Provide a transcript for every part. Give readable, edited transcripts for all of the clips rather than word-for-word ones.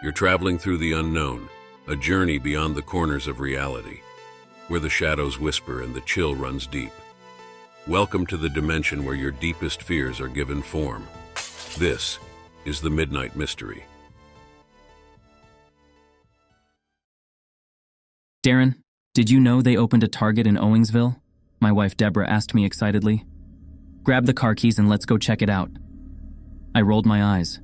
You're traveling through the unknown, a journey beyond the corners of reality, where the shadows whisper and the chill runs deep. Welcome to the dimension where your deepest fears are given form. This is the Midnight Mystery. Darren, did you know they opened a Target in Owingsville? My wife Deborah asked me excitedly. Grab the car keys and let's go check it out. I rolled my eyes.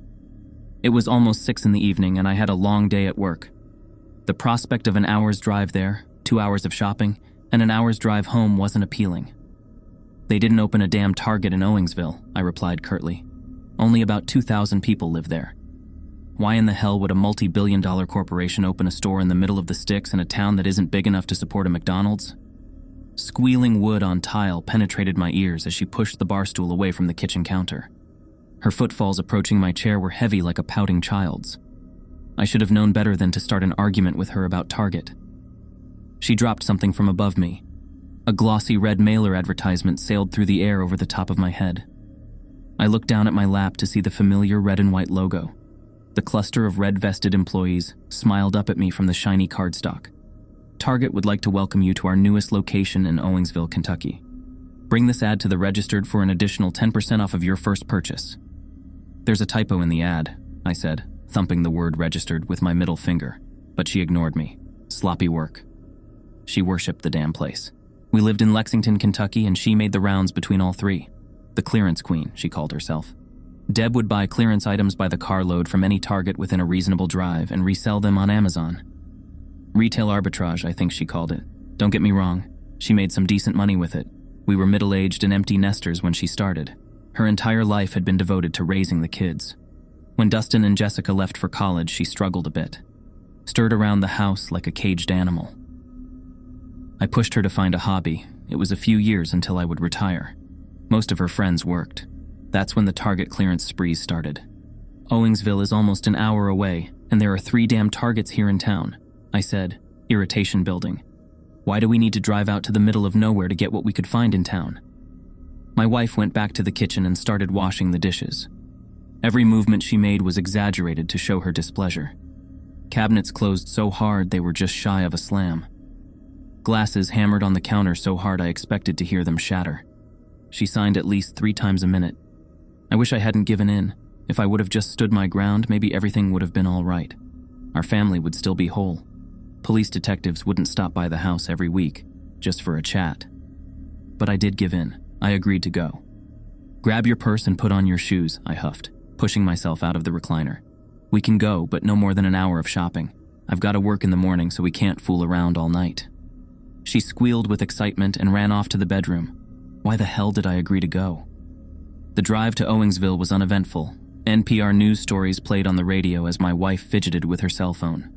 It was almost 6 in the evening and I had a long day at work. The prospect of an hour's drive there, 2 hours of shopping, and an hour's drive home wasn't appealing. They didn't open a damn Target in Owingsville, I replied curtly. Only about 2,000 people live there. Why in the hell would a multi-billion-dollar corporation open a store in the middle of the sticks in a town that isn't big enough to support a McDonald's? Squealing wood on tile penetrated my ears as she pushed the bar stool away from the kitchen counter. Her footfalls approaching my chair were heavy like a pouting child's. I should have known better than to start an argument with her about Target. She dropped something from above me. A glossy red mailer advertisement sailed through the air over the top of my head. I looked down at my lap to see the familiar red and white logo. The cluster of red-vested employees smiled up at me from the shiny cardstock. Target would like to welcome you to our newest location in Owingsville, Kentucky. Bring this ad to the registered for an additional 10% off of your first purchase. There's a typo in the ad, I said, thumping the word registered with my middle finger, but she ignored me. Sloppy work. She worshipped the damn place. We lived in Lexington, Kentucky, and she made the rounds between all three. The clearance queen, she called herself. Deb would buy clearance items by the carload from any Target within a reasonable drive and resell them on Amazon. Retail arbitrage, I think she called it. Don't get me wrong, she made some decent money with it. We were middle-aged and empty nesters when she started. Her entire life had been devoted to raising the kids. When Dustin and Jessica left for college, she struggled a bit. Stirred around the house like a caged animal. I pushed her to find a hobby. It was a few years until I would retire. Most of her friends worked. That's when the Target clearance sprees started. Owingsville is almost an hour away, and there are 3 damn Targets here in town, I said, irritation building. Why do we need to drive out to the middle of nowhere to get what we could find in town? My wife went back to the kitchen and started washing the dishes. Every movement she made was exaggerated to show her displeasure. Cabinets closed so hard they were just shy of a slam. Glasses hammered on the counter so hard I expected to hear them shatter. She signed at least 3 times a minute. I wish I hadn't given in. If I would have just stood my ground, maybe everything would have been all right. Our family would still be whole. Police detectives wouldn't stop by the house every week, just for a chat. But I did give in. I agreed to go. Grab your purse and put on your shoes, I huffed, pushing myself out of the recliner. We can go, but no more than an hour of shopping. I've got to work in the morning, so we can't fool around all night. She squealed with excitement and ran off to the bedroom. Why the hell did I agree to go? The drive to Owingsville was uneventful. NPR news stories played on the radio as my wife fidgeted with her cell phone.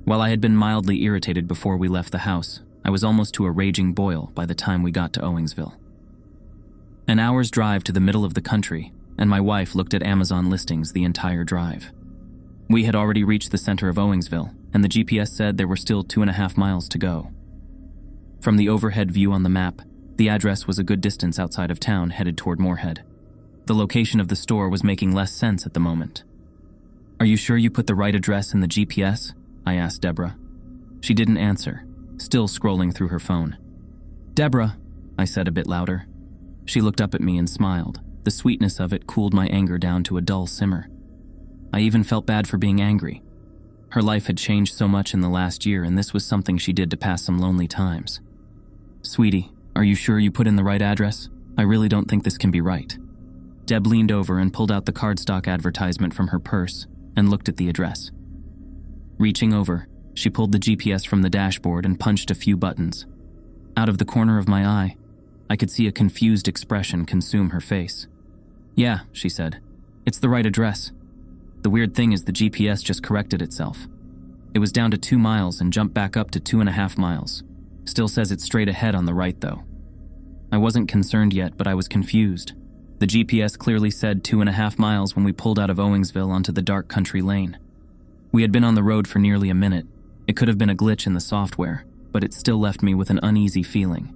While I had been mildly irritated before we left the house, I was almost to a raging boil by the time we got to Owingsville. An hour's drive to the middle of the country, and my wife looked at Amazon listings the entire drive. We had already reached the center of Owingsville, and the GPS said there were still 2.5 miles to go. From the overhead view on the map, the address was a good distance outside of town, headed toward Moorhead. The location of the store was making less sense at the moment. Are you sure you put the right address in the GPS? I asked Deborah. She didn't answer, still scrolling through her phone. Deborah, I said a bit louder. She looked up at me and smiled. The sweetness of it cooled my anger down to a dull simmer. I even felt bad for being angry. Her life had changed so much in the last year, and this was something she did to pass some lonely times. Sweetie, are you sure you put in the right address? I really don't think this can be right. Deb leaned over and pulled out the cardstock advertisement from her purse and looked at the address. Reaching over, she pulled the GPS from the dashboard and punched a few buttons. Out of the corner of my eye, I could see a confused expression consume her face. Yeah, she said. It's the right address. The weird thing is the GPS just corrected itself. It was down to 2 miles and jumped back up to 2.5 miles. Still says it's straight ahead on the right, though. I wasn't concerned yet, but I was confused. The GPS clearly said 2.5 miles when we pulled out of Owingsville onto the dark country lane. We had been on the road for nearly a minute. It could have been a glitch in the software, but it still left me with an uneasy feeling.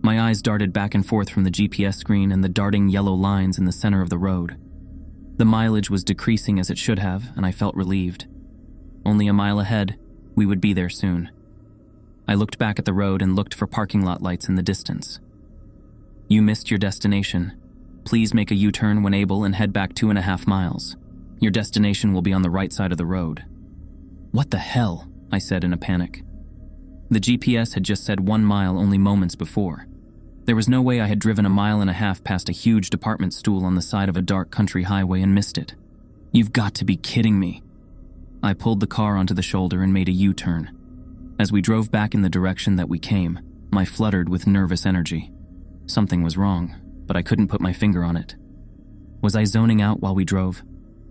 My eyes darted back and forth from the GPS screen and the darting yellow lines in the center of the road. The mileage was decreasing as it should have, and I felt relieved. only a mile ahead. We would be there soon. I looked back at the road and looked for parking lot lights in the distance. You missed your destination. Please make a U-turn when able and head back 2.5 miles. Your destination will be on the right side of the road. What the hell? I said in a panic. The GPS had just said 1 mile only moments before. There was no way I had driven 1.5 miles past a huge department store on the side of a dark country highway and missed it. You've got to be kidding me. I pulled the car onto the shoulder and made a U-turn. As we drove back in the direction that we came, I fluttered with nervous energy. Something was wrong, but I couldn't put my finger on it. Was I zoning out while we drove?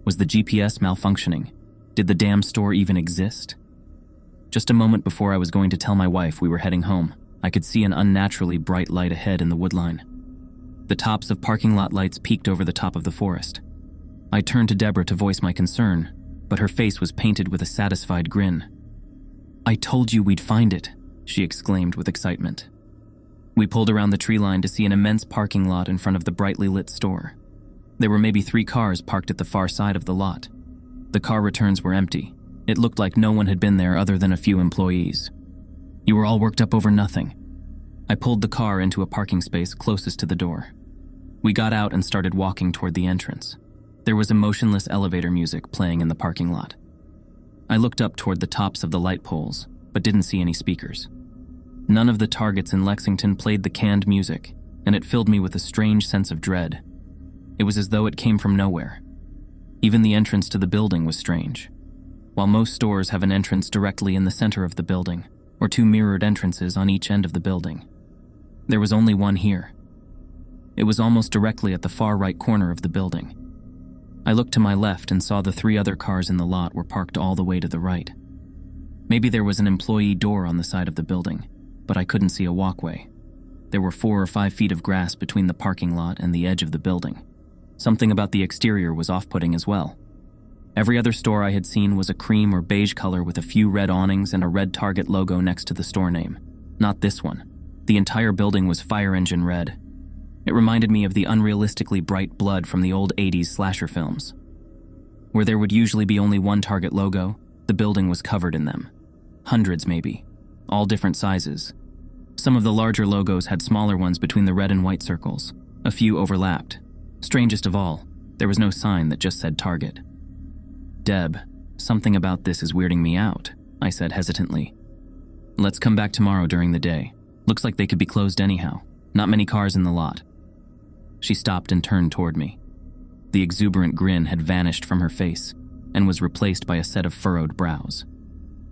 Was the GPS malfunctioning? Did the damn store even exist? Just a moment before I was going to tell my wife we were heading home, I could see an unnaturally bright light ahead in the woodline. The tops of parking lot lights peeked over the top of the forest. I turned to Deborah to voice my concern, but her face was painted with a satisfied grin. I told you we'd find it, she exclaimed with excitement. We pulled around the tree line to see an immense parking lot in front of the brightly lit store. There were maybe 3 cars parked at the far side of the lot. The car returns were empty. It looked like no one had been there other than a few employees. You were all worked up over nothing. I pulled the car into a parking space closest to the door. We got out and started walking toward the entrance. There was emotionless elevator music playing in the parking lot. I looked up toward the tops of the light poles, but didn't see any speakers. None of the targets in Lexington played the canned music, and it filled me with a strange sense of dread. It was as though it came from nowhere. Even the entrance to the building was strange. While most stores have an entrance directly in the center of the building, or 2 mirrored entrances on each end of the building, there was only one here. It was almost directly at the far right corner of the building. I looked to my left and saw the 3 other cars in the lot were parked all the way to the right. Maybe there was an employee door on the side of the building, but I couldn't see a walkway. There were 4 or 5 feet of grass between the parking lot and the edge of the building. Something about the exterior was off-putting as well. Every other store I had seen was a cream or beige color with a few red awnings and a red Target logo next to the store name. Not this one. The entire building was fire engine red. It reminded me of the unrealistically bright blood from the old 80s slasher films. Where there would usually be only one Target logo, the building was covered in them. Hundreds maybe, all different sizes. Some of the larger logos had smaller ones between the red and white circles. A few overlapped. Strangest of all, there was no sign that just said Target. Deb, something about this is weirding me out, I said hesitantly. Let's come back tomorrow during the day. Looks like they could be closed anyhow. Not many cars in the lot. She stopped and turned toward me. The exuberant grin had vanished from her face and was replaced by a set of furrowed brows.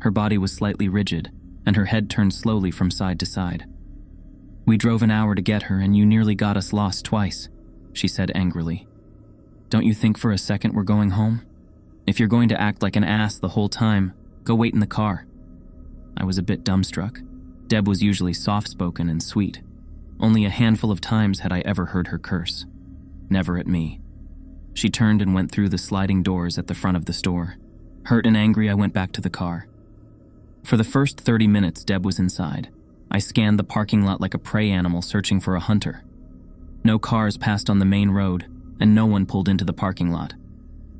Her body was slightly rigid, and her head turned slowly from side to side. We drove an hour to get her, and you nearly got us lost twice, she said angrily. Don't you think for a second we're going home? If you're going to act like an ass the whole time, go wait in the car. I was a bit dumbstruck. Deb was usually soft-spoken and sweet. Only a handful of times had I ever heard her curse. Never at me. She turned and went through the sliding doors at the front of the store. Hurt and angry, I went back to the car. For the first 30 minutes, Deb was inside. I scanned the parking lot like a prey animal searching for a hunter. No cars passed on the main road, and no one pulled into the parking lot.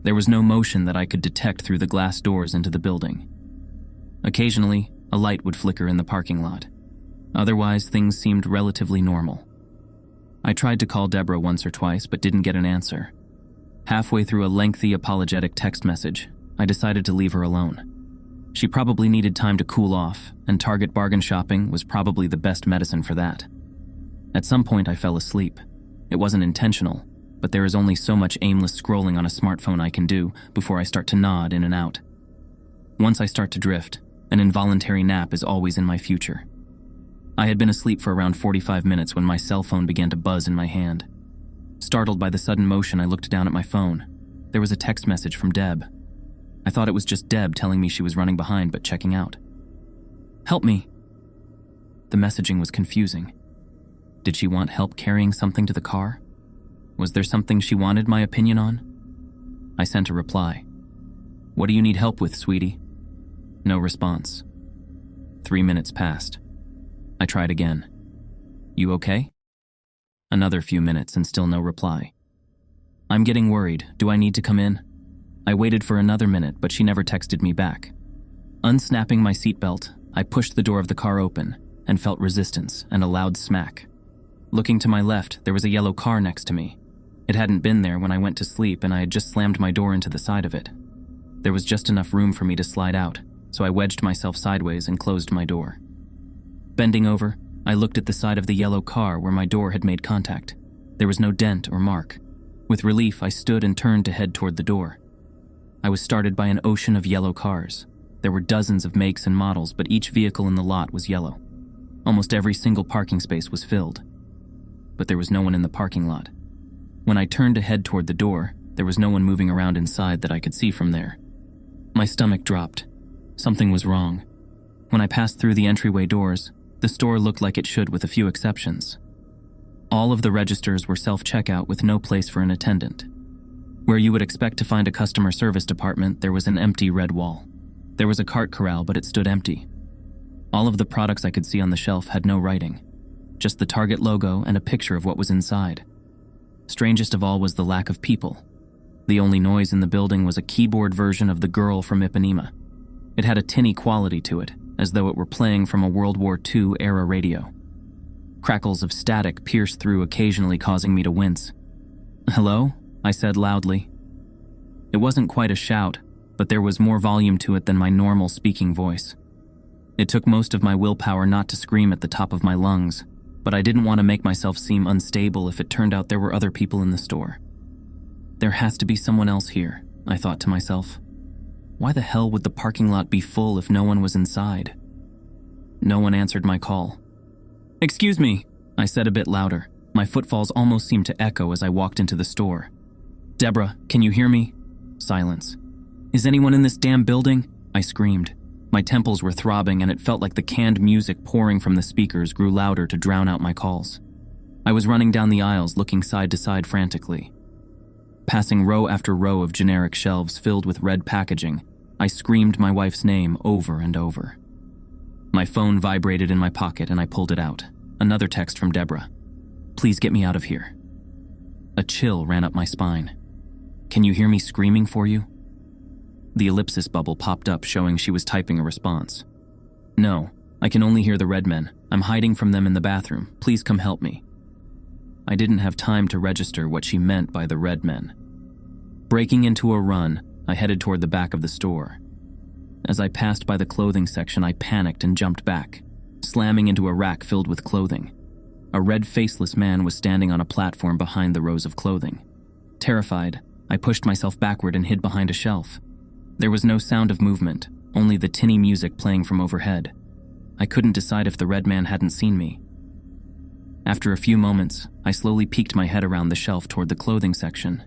There was no motion that I could detect through the glass doors into the building. Occasionally, a light would flicker in the parking lot. Otherwise, things seemed relatively normal. I tried to call Deborah once or twice, but didn't get an answer. Halfway through a lengthy, apologetic text message, I decided to leave her alone. She probably needed time to cool off, and Target bargain shopping was probably the best medicine for that. At some point, I fell asleep. It wasn't intentional, but there is only so much aimless scrolling on a smartphone I can do before I start to nod in and out. Once I start to drift, an involuntary nap is always in my future. I had been asleep for around 45 minutes when my cell phone began to buzz in my hand. Startled by the sudden motion, I looked down at my phone. There was a text message from Deb. I thought it was just Deb telling me she was running behind but checking out. Help me. The messaging was confusing. Did she want help carrying something to the car? Was there something she wanted my opinion on? I sent a reply. What do you need help with, sweetie? No response. 3 minutes passed. I tried again. You okay? Another few minutes and still no reply. I'm getting worried. Do I need to come in? I waited for another minute, but she never texted me back. Unsnapping my seatbelt, I pushed the door of the car open and felt resistance and a loud smack. Looking to my left, there was a yellow car next to me. It hadn't been there when I went to sleep, and I had just slammed my door into the side of it. There was just enough room for me to slide out, so I wedged myself sideways and closed my door. Bending over, I looked at the side of the yellow car where my door had made contact. There was no dent or mark. With relief, I stood and turned to head toward the door. I was started by an ocean of yellow cars. There were dozens of makes and models, but each vehicle in the lot was yellow. Almost every single parking space was filled. But there was no one in the parking lot. When I turned to head toward the door, there was no one moving around inside that I could see from there. My stomach dropped. Something was wrong. When I passed through the entryway doors, the store looked like it should with a few exceptions. All of the registers were self-checkout with no place for an attendant. Where you would expect to find a customer service department, there was an empty red wall. There was a cart corral, but it stood empty. All of the products I could see on the shelf had no writing, just the Target logo and a picture of what was inside. Strangest of all was the lack of people. The only noise in the building was a keyboard version of The Girl from Ipanema. It had a tinny quality to it, as though it were playing from a World War II era radio. Crackles of static pierced through, occasionally causing me to wince. "Hello?" I said loudly. It wasn't quite a shout, but there was more volume to it than my normal speaking voice. It took most of my willpower not to scream at the top of my lungs, but I didn't want to make myself seem unstable if it turned out there were other people in the store. There has to be someone else here, I thought to myself. Why the hell would the parking lot be full if no one was inside? No one answered my call. "Excuse me," I said a bit louder. My footfalls almost seemed to echo as I walked into the store. "Deborah, can you hear me?" Silence. "Is anyone in this damn building?" I screamed. My temples were throbbing, and it felt like the canned music pouring from the speakers grew louder to drown out my calls. I was running down the aisles, looking side to side frantically. Passing row after row of generic shelves filled with red packaging, I screamed my wife's name over and over. My phone vibrated in my pocket, and I pulled it out. Another text from Deborah. "Please get me out of here." A chill ran up my spine. "Can you hear me screaming for you?" The ellipsis bubble popped up, showing she was typing a response. "No, I can only hear the red men. I'm hiding from them in the bathroom. Please come help me." I didn't have time to register what she meant by the red men. Breaking into a run, I headed toward the back of the store. As I passed by the clothing section, I panicked and jumped back, slamming into a rack filled with clothing. A red faceless man was standing on a platform behind the rows of clothing. Terrified, I pushed myself backward and hid behind a shelf. There was no sound of movement, only the tinny music playing from overhead. I couldn't decide if the red man hadn't seen me. After a few moments, I slowly peeked my head around the shelf toward the clothing section.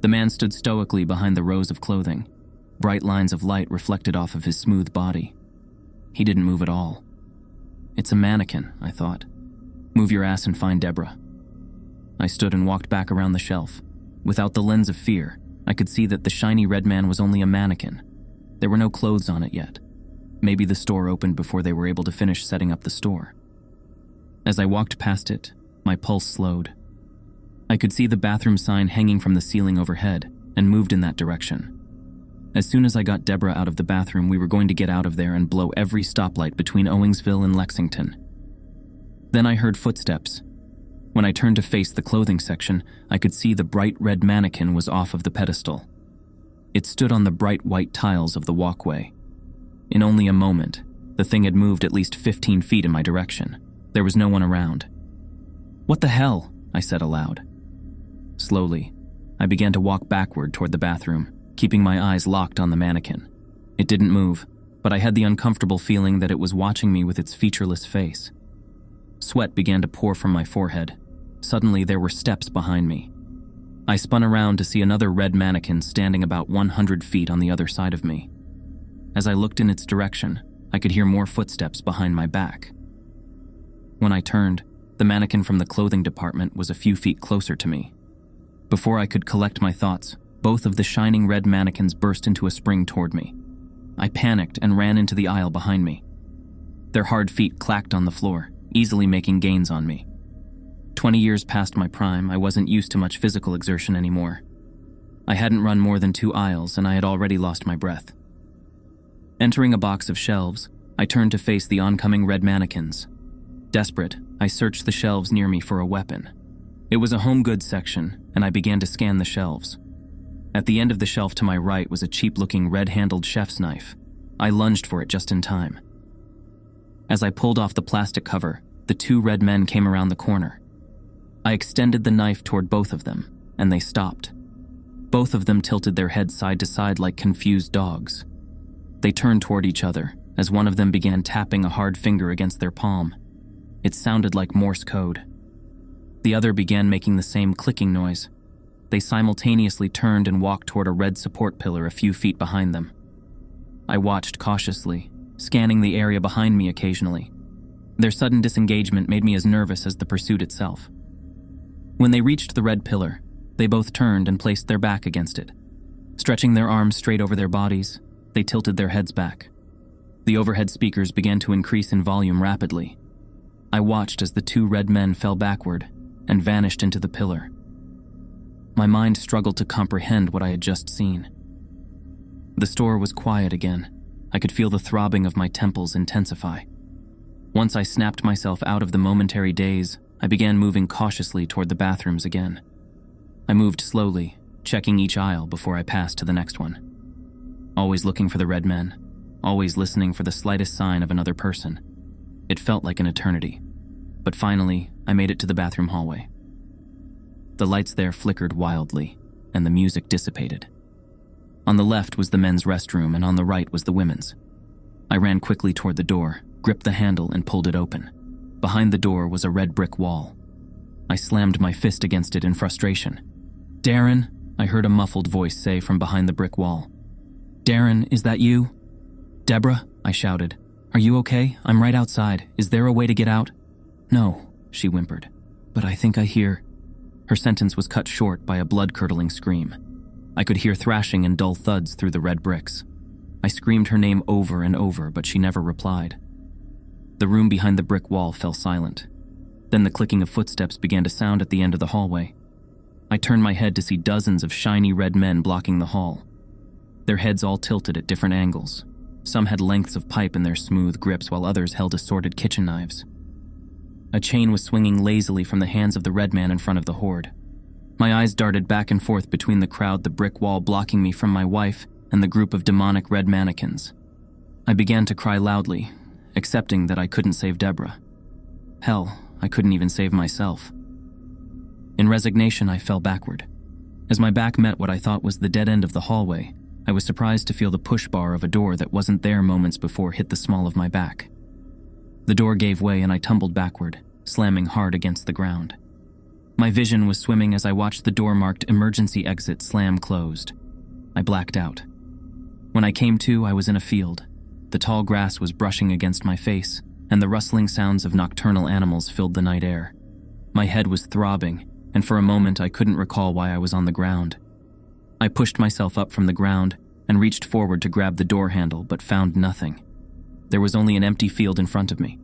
The man stood stoically behind the rows of clothing. Bright lines of light reflected off of his smooth body. He didn't move at all. "It's a mannequin," I thought. "Move your ass and find Deborah." I stood and walked back around the shelf. Without the lens of fear, I could see that the shiny red man was only a mannequin. There were no clothes on it yet. Maybe the store opened before they were able to finish setting up the store. As I walked past it, my pulse slowed. I could see the bathroom sign hanging from the ceiling overhead and moved in that direction. As soon as I got Deborah out of the bathroom, we were going to get out of there and blow every stoplight between Owingsville and Lexington. Then I heard footsteps. When I turned to face the clothing section, I could see the bright red mannequin was off of the pedestal. It stood on the bright white tiles of the walkway. In only a moment, the thing had moved at least 15 feet in my direction. There was no one around. "What the hell?" I said aloud. Slowly, I began to walk backward toward the bathroom, keeping my eyes locked on the mannequin. It didn't move, but I had the uncomfortable feeling that it was watching me with its featureless face. Sweat began to pour from my forehead. Suddenly, there were steps behind me. I spun around to see another red mannequin standing about 100 feet on the other side of me. As I looked in its direction, I could hear more footsteps behind my back. When I turned, the mannequin from the clothing department was a few feet closer to me. Before I could collect my thoughts, both of the shining red mannequins burst into a spring toward me. I panicked and ran into the aisle behind me. Their hard feet clacked on the floor, easily making gains on me. 20 years past my prime, I wasn't used to much physical exertion anymore. I hadn't run more than 2 aisles, and I had already lost my breath. Entering a box of shelves, I turned to face the oncoming red mannequins. Desperate, I searched the shelves near me for a weapon. It was a home goods section, and I began to scan the shelves. At the end of the shelf to my right was a cheap-looking red-handled chef's knife. I lunged for it just in time. As I pulled off the plastic cover, the two red men came around the corner. I extended the knife toward both of them, and they stopped. Both of them tilted their heads side to side like confused dogs. They turned toward each other as one of them began tapping a hard finger against their palm. It sounded like Morse code. The other began making the same clicking noise. They simultaneously turned and walked toward a red support pillar a few feet behind them. I watched cautiously, scanning the area behind me occasionally. Their sudden disengagement made me as nervous as the pursuit itself. When they reached the red pillar, they both turned and placed their back against it. Stretching their arms straight over their bodies, they tilted their heads back. The overhead speakers began to increase in volume rapidly. I watched as the two red men fell backward and vanished into the pillar. My mind struggled to comprehend what I had just seen. The store was quiet again. I could feel the throbbing of my temples intensify. Once I snapped myself out of the momentary daze, I began moving cautiously toward the bathrooms again. I moved slowly, checking each aisle before I passed to the next one. Always looking for the red men, always listening for the slightest sign of another person. It felt like an eternity. But finally, I made it to the bathroom hallway. The lights there flickered wildly, and the music dissipated. On the left was the men's restroom, and on the right was the women's. I ran quickly toward the door, gripped the handle, and pulled it open. Behind the door was a red brick wall. I slammed my fist against it in frustration. "Darren," I heard a muffled voice say from behind the brick wall. "Darren, is that you?" "Deborah," I shouted. "Are you okay? I'm right outside. Is there a way to get out?" "No," she whimpered. "But I think I hear..." Her sentence was cut short by a blood-curdling scream. I could hear thrashing and dull thuds through the red bricks. I screamed her name over and over, but she never replied. The room behind the brick wall fell silent. Then the clicking of footsteps began to sound at the end of the hallway. I turned my head to see dozens of shiny red men blocking the hall. Their heads all tilted at different angles. Some had lengths of pipe in their smooth grips, while others held assorted kitchen knives. A chain was swinging lazily from the hands of the red man in front of the horde. My eyes darted back and forth between the crowd, the brick wall blocking me from my wife, and the group of demonic red mannequins. I began to cry loudly, accepting that I couldn't save Deborah. Hell, I couldn't even save myself. In resignation, I fell backward. As my back met what I thought was the dead end of the hallway, I was surprised to feel the push bar of a door that wasn't there moments before hit the small of my back. The door gave way and I tumbled backward, slamming hard against the ground. My vision was swimming as I watched the door marked "Emergency Exit" slam closed. I blacked out. When I came to, I was in a field. The tall grass was brushing against my face, and the rustling sounds of nocturnal animals filled the night air. My head was throbbing, and for a moment I couldn't recall why I was on the ground. I pushed myself up from the ground and reached forward to grab the door handle, but found nothing. There was only an empty field in front of me.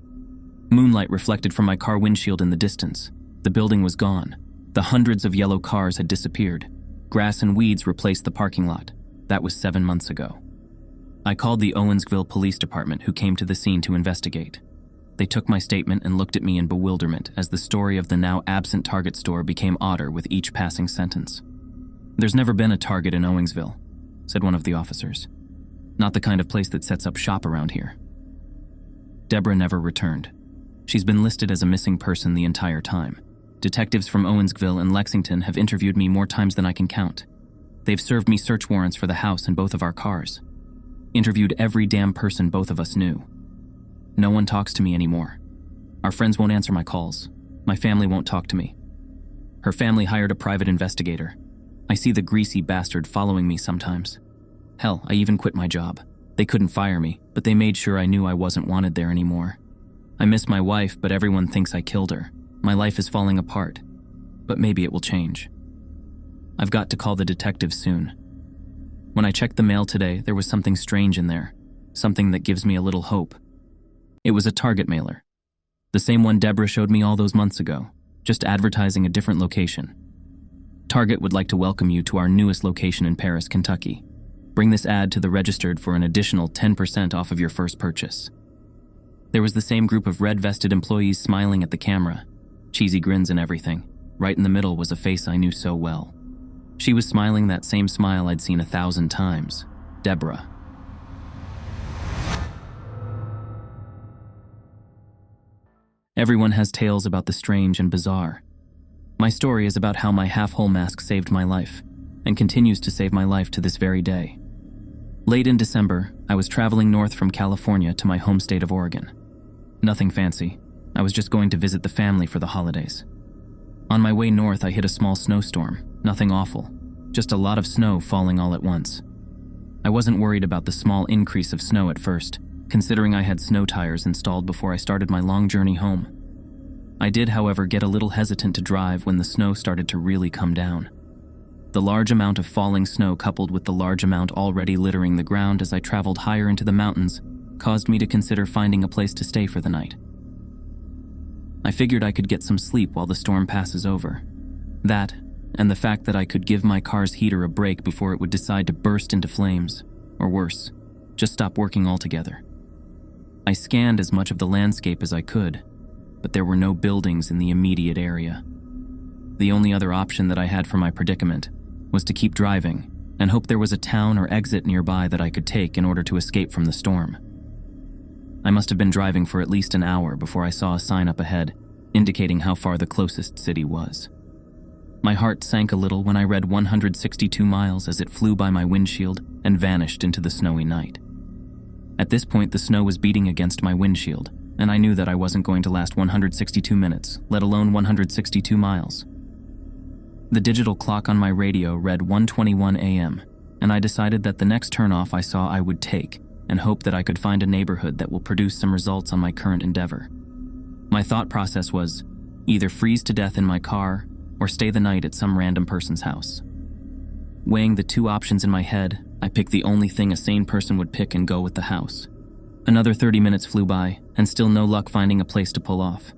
Moonlight reflected from my car windshield in the distance. The building was gone. The hundreds of yellow cars had disappeared. Grass and weeds replaced the parking lot. That was 7 months ago. I called the Owensville Police Department, who came to the scene to investigate. They took my statement and looked at me in bewilderment as the story of the now absent Target store became odder with each passing sentence. "There's never been a Target in Owensville," said one of the officers. "Not the kind of place that sets up shop around here." Deborah never returned. She's been listed as a missing person the entire time. Detectives from Owensville and Lexington have interviewed me more times than I can count. They've served me search warrants for the house and both of our cars. Interviewed every damn person both of us knew. No one talks to me anymore. Our friends won't answer my calls. My family won't talk to me. Her family hired a private investigator. I see the greasy bastard following me sometimes. Hell, I even quit my job. They couldn't fire me, but they made sure I knew I wasn't wanted there anymore. I miss my wife, but everyone thinks I killed her. My life is falling apart, but maybe it will change. I've got to call the detectives soon. When I checked the mail today, there was something strange in there, something that gives me a little hope. It was a Target mailer. The same one Deborah showed me all those months ago, just advertising a different location. Target would like to welcome you to our newest location in Paris, Kentucky. Bring this ad to the registered for an additional 10% off of your first purchase. There was the same group of red-vested employees smiling at the camera, cheesy grins and everything. Right in the middle was a face I knew so well. She was smiling that same smile I'd seen 1,000 times. Deborah. Everyone has tales about the strange and bizarre. My story is about how my half-hole mask saved my life, and continues to save my life to this very day. Late in December, I was traveling north from California to my home state of Oregon. Nothing fancy. I was just going to visit the family for the holidays. On my way north, I hit a small snowstorm. Nothing awful. Just a lot of snow falling all at once. I wasn't worried about the small increase of snow at first, considering I had snow tires installed before I started my long journey home. I did, however, get a little hesitant to drive when the snow started to really come down. The large amount of falling snow coupled with the large amount already littering the ground as I traveled higher into the mountains caused me to consider finding a place to stay for the night. I figured I could get some sleep while the storm passes over. That, and the fact that I could give my car's heater a break before it would decide to burst into flames, or worse, just stop working altogether. I scanned as much of the landscape as I could, but there were no buildings in the immediate area. The only other option that I had for my predicament was to keep driving and hope there was a town or exit nearby that I could take in order to escape from the storm. I must have been driving for at least an hour before I saw a sign up ahead, indicating how far the closest city was. My heart sank a little when I read 162 miles as it flew by my windshield and vanished into the snowy night. At this point, the snow was beating against my windshield, and I knew that I wasn't going to last 162 minutes, let alone 162 miles. The digital clock on my radio read 1:21 a.m., and I decided that the next turnoff I saw I would take and hope that I could find a neighborhood that will produce some results on my current endeavor. My thought process was either freeze to death in my car or stay the night at some random person's house. Weighing the two options in my head, I picked the only thing a sane person would pick and go with the house. Another 30 minutes flew by, and still no luck finding a place to pull off.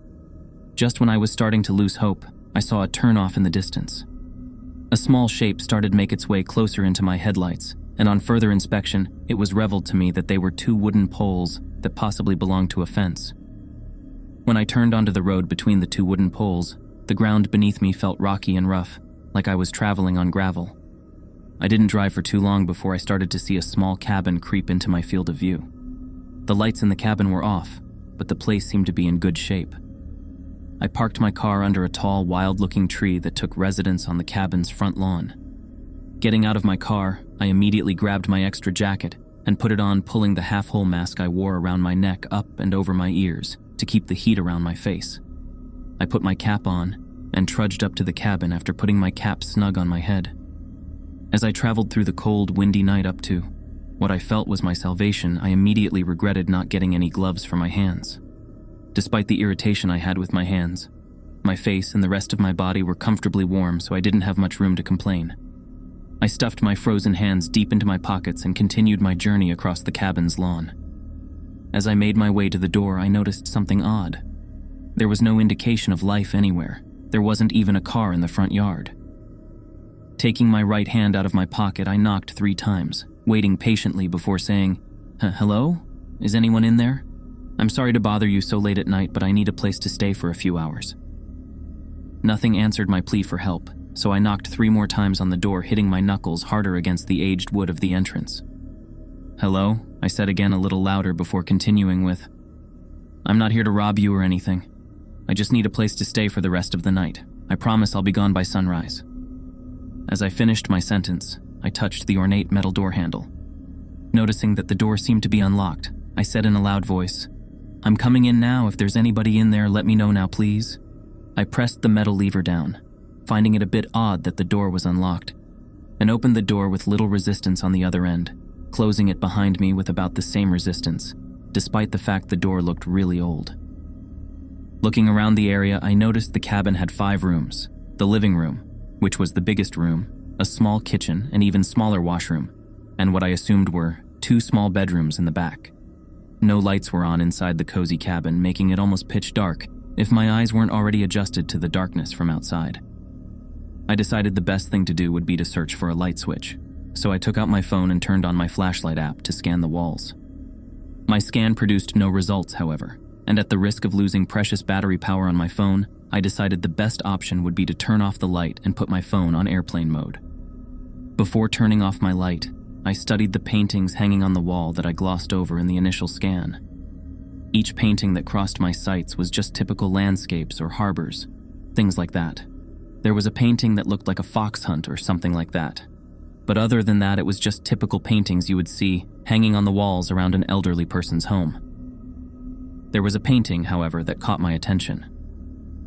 Just when I was starting to lose hope, I saw a turnoff in the distance. A small shape started to make its way closer into my headlights, and on further inspection, it was revealed to me that they were two wooden poles that possibly belonged to a fence. When I turned onto the road between the two wooden poles, the ground beneath me felt rocky and rough, like I was traveling on gravel. I didn't drive for too long before I started to see a small cabin creep into my field of view. The lights in the cabin were off, but the place seemed to be in good shape. I parked my car under a tall, wild-looking tree that took residence on the cabin's front lawn. Getting out of my car, I immediately grabbed my extra jacket and put it on, pulling the half-hole mask I wore around my neck up and over my ears to keep the heat around my face. I put my cap on and trudged up to the cabin after putting my cap snug on my head. As I traveled through the cold, windy night up to what I felt was my salvation, I immediately regretted not getting any gloves for my hands. Despite the irritation I had with my hands, my face and the rest of my body were comfortably warm, so I didn't have much room to complain. I stuffed my frozen hands deep into my pockets and continued my journey across the cabin's lawn. As I made my way to the door, I noticed something odd. There was no indication of life anywhere. There wasn't even a car in the front yard. Taking my right hand out of my pocket, I knocked 3 times, waiting patiently before saying, "Hello? Is anyone in there? I'm sorry to bother you so late at night, but I need a place to stay for a few hours." Nothing answered my plea for help, so I knocked 3 more times on the door, hitting my knuckles harder against the aged wood of the entrance. "Hello?" I said again a little louder before continuing with, "I'm not here to rob you or anything. I just need a place to stay for the rest of the night. I promise I'll be gone by sunrise." As I finished my sentence, I touched the ornate metal door handle. Noticing that the door seemed to be unlocked, I said in a loud voice, "I'm coming in now. If there's anybody in there, let me know now, please." I pressed the metal lever down, finding it a bit odd that the door was unlocked, and opened the door with little resistance on the other end, closing it behind me with about the same resistance, despite the fact the door looked really old. Looking around the area, I noticed the cabin had 5 rooms: the living room, which was the biggest room, a small kitchen, an even smaller washroom, and what I assumed were 2 small bedrooms in the back. No lights were on inside the cozy cabin, making it almost pitch dark if my eyes weren't already adjusted to the darkness from outside. I decided the best thing to do would be to search for a light switch, so I took out my phone and turned on my flashlight app to scan the walls. My scan produced no results, however, and at the risk of losing precious battery power on my phone, I decided the best option would be to turn off the light and put my phone on airplane mode. Before turning off my light, I studied the paintings hanging on the wall that I glossed over in the initial scan. Each painting that crossed my sights was just typical landscapes or harbors, things like that. There was a painting that looked like a fox hunt or something like that. But other than that, it was just typical paintings you would see hanging on the walls around an elderly person's home. There was a painting, however, that caught my attention.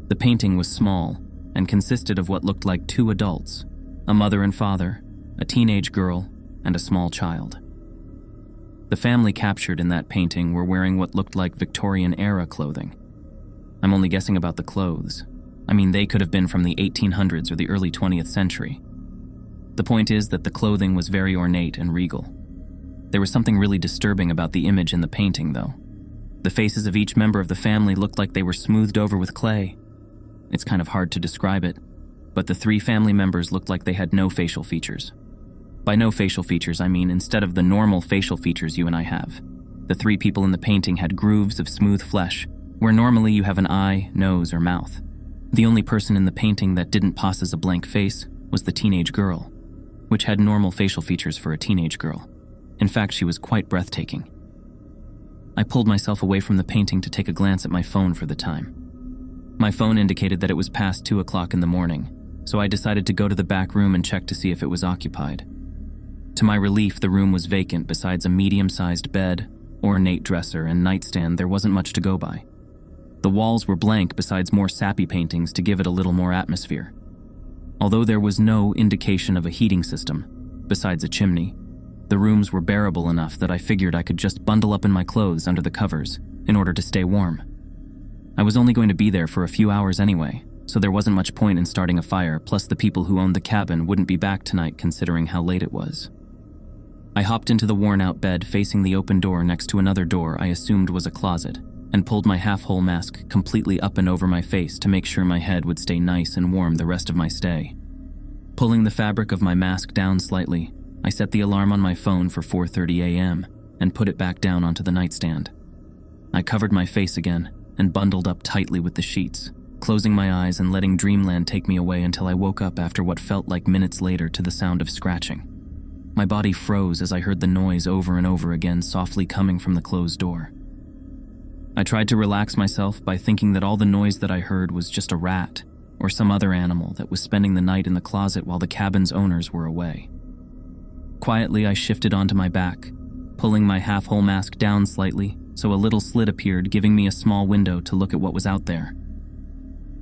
The painting was small and consisted of what looked like two adults, a mother and father, a teenage girl, and a small child. The family captured in that painting were wearing what looked like Victorian-era clothing. I'm only guessing about the clothes. I mean, they could have been from the 1800s or the early 20th century. The point is that the clothing was very ornate and regal. There was something really disturbing about the image in the painting, though. The faces of each member of the family looked like they were smoothed over with clay. It's kind of hard to describe it, but the three family members looked like they had no facial features. By no facial features, I mean instead of the normal facial features you and I have. The three people in the painting had grooves of smooth flesh, where normally you have an eye, nose, or mouth. The only person in the painting that didn't pose as a blank face was the teenage girl, which had normal facial features for a teenage girl. In fact, she was quite breathtaking. I pulled myself away from the painting to take a glance at my phone for the time. My phone indicated that it was past 2 o'clock in the morning, so I decided to go to the back room and check to see if it was occupied. To my relief, the room was vacant. Besides a medium-sized bed, ornate dresser, and nightstand, there wasn't much to go by. The walls were blank besides more sappy paintings to give it a little more atmosphere. Although there was no indication of a heating system, besides a chimney, the rooms were bearable enough that I figured I could just bundle up in my clothes under the covers in order to stay warm. I was only going to be there for a few hours anyway, so there wasn't much point in starting a fire, plus the people who owned the cabin wouldn't be back tonight considering how late it was. I hopped into the worn-out bed facing the open door next to another door I assumed was a closet, and pulled my half-hole mask completely up and over my face to make sure my head would stay nice and warm the rest of my stay. Pulling the fabric of my mask down slightly, I set the alarm on my phone for 4:30 a.m. and put it back down onto the nightstand. I covered my face again and bundled up tightly with the sheets, closing my eyes and letting dreamland take me away until I woke up after what felt like minutes later to the sound of scratching. My body froze as I heard the noise over and over again softly coming from the closed door. I tried to relax myself by thinking that all the noise that I heard was just a rat or some other animal that was spending the night in the closet while the cabin's owners were away. Quietly, I shifted onto my back, pulling my half-hole mask down slightly so a little slit appeared, giving me a small window to look at what was out there.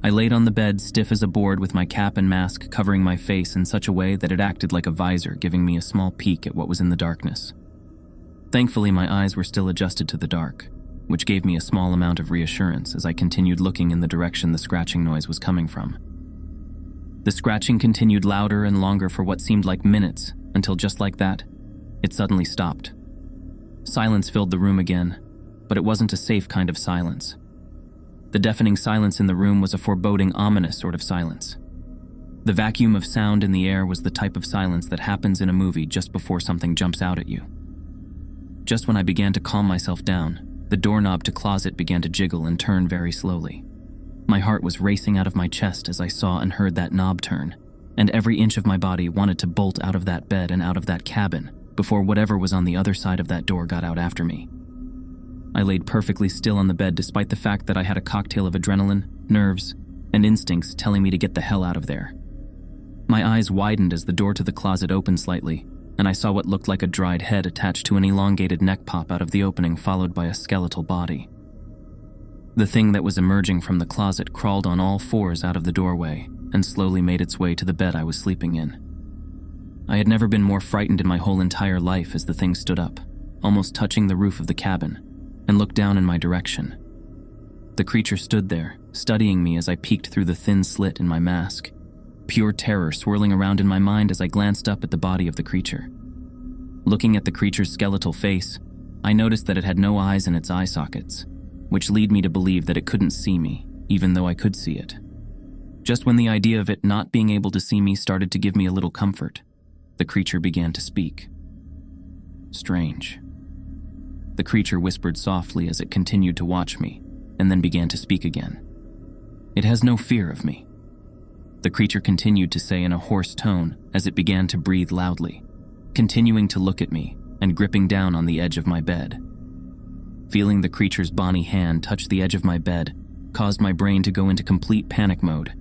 I laid on the bed stiff as a board with my cap and mask covering my face in such a way that it acted like a visor, giving me a small peek at what was in the darkness. Thankfully, my eyes were still adjusted to the dark, which gave me a small amount of reassurance as I continued looking in the direction the scratching noise was coming from. The scratching continued louder and longer for what seemed like minutes, until just like that, it suddenly stopped. Silence filled the room again, but it wasn't a safe kind of silence. The deafening silence in the room was a foreboding, ominous sort of silence. The vacuum of sound in the air was the type of silence that happens in a movie just before something jumps out at you. Just when I began to calm myself down, the doorknob to closet began to jiggle and turn very slowly. My heart was racing out of my chest as I saw and heard that knob turn, and every inch of my body wanted to bolt out of that bed and out of that cabin before whatever was on the other side of that door got out after me. I laid perfectly still on the bed despite the fact that I had a cocktail of adrenaline, nerves, and instincts telling me to get the hell out of there. My eyes widened as the door to the closet opened slightly, and I saw what looked like a dried head attached to an elongated neck pop out of the opening, followed by a skeletal body. The thing that was emerging from the closet crawled on all fours out of the doorway and slowly made its way to the bed I was sleeping in. I had never been more frightened in my whole entire life as the thing stood up, almost touching the roof of the cabin, and looked down in my direction. The creature stood there, studying me as I peeked through the thin slit in my mask, pure terror swirling around in my mind as I glanced up at the body of the creature. Looking at the creature's skeletal face, I noticed that it had no eyes in its eye sockets, which lead me to believe that it couldn't see me, even though I could see it. Just when the idea of it not being able to see me started to give me a little comfort, The creature began to speak. Strange. The creature whispered softly as it continued to watch me, and then began to speak again. It has no fear of me. The creature continued to say in a hoarse tone as it began to breathe loudly, continuing to look at me and gripping down on the edge of my bed. Feeling the creature's bony hand touch the edge of my bed caused my brain to go into complete panic mode.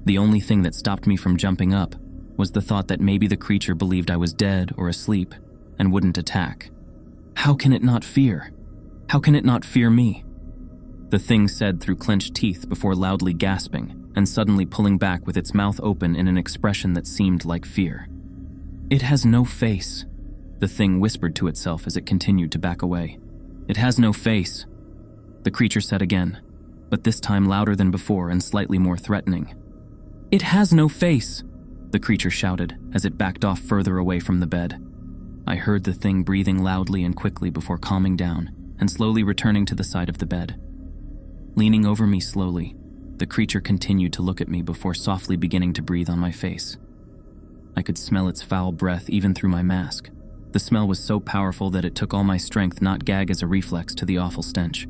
The only thing that stopped me from jumping up was the thought that maybe the creature believed I was dead or asleep and wouldn't attack. How can it not fear? How can it not fear me? The thing said through clenched teeth before loudly gasping and suddenly pulling back with its mouth open in an expression that seemed like fear. It has no face, the thing whispered to itself as it continued to back away. It has no face, the creature said again, but this time louder than before and slightly more threatening. It has no face, the creature shouted as it backed off further away from the bed. I heard the thing breathing loudly and quickly before calming down and slowly returning to the side of the bed. Leaning over me slowly, the creature continued to look at me before softly beginning to breathe on my face. I could smell its foul breath even through my mask. The smell was so powerful that it took all my strength not gag as a reflex to the awful stench.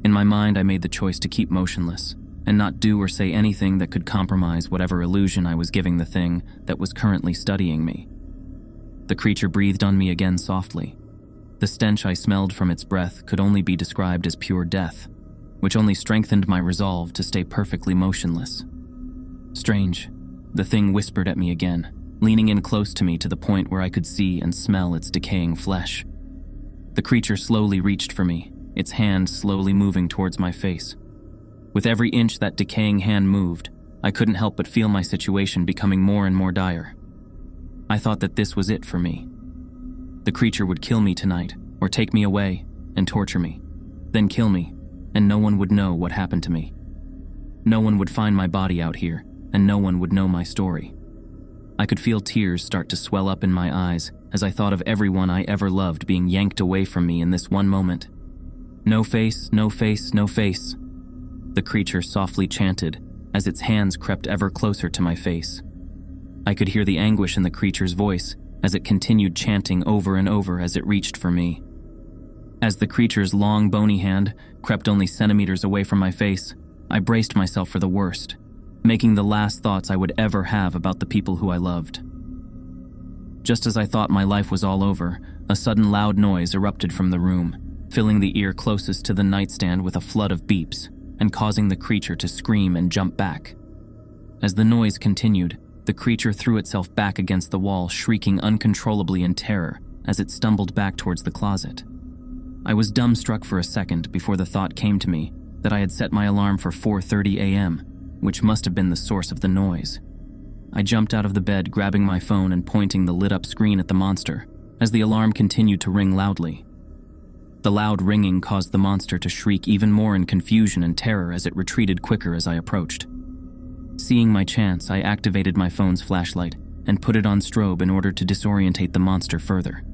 In my mind, I made the choice to keep motionless and not do or say anything that could compromise whatever illusion I was giving the thing that was currently studying me. The creature breathed on me again softly. The stench I smelled from its breath could only be described as pure death, which only strengthened my resolve to stay perfectly motionless. Strange, the thing whispered at me again, leaning in close to me to the point where I could see and smell its decaying flesh. The creature slowly reached for me, its hand slowly moving towards my face. With every inch that decaying hand moved, I couldn't help but feel my situation becoming more and more dire. I thought that this was it for me. The creature would kill me tonight, or take me away and torture me, then kill me, and no one would know what happened to me. No one would find my body out here, and no one would know my story. I could feel tears start to swell up in my eyes as I thought of everyone I ever loved being yanked away from me in this one moment. No face, no face, no face, the creature softly chanted as its hands crept ever closer to my face. I could hear the anguish in the creature's voice as it continued chanting over and over as it reached for me. As the creature's long, bony hand crept only centimeters away from my face, I braced myself for the worst, making the last thoughts I would ever have about the people who I loved. Just as I thought my life was all over, a sudden loud noise erupted from the room, filling the ear closest to the nightstand with a flood of beeps and causing the creature to scream and jump back. As the noise continued, the creature threw itself back against the wall, shrieking uncontrollably in terror as it stumbled back towards the closet. I was dumbstruck for a second before the thought came to me that I had set my alarm for 4:30 a.m., which must have been the source of the noise. I jumped out of the bed, grabbing my phone and pointing the lit-up screen at the monster as the alarm continued to ring loudly. The loud ringing caused the monster to shriek even more in confusion and terror as it retreated quicker as I approached. Seeing my chance, I activated my phone's flashlight and put it on strobe in order to disorientate the monster further.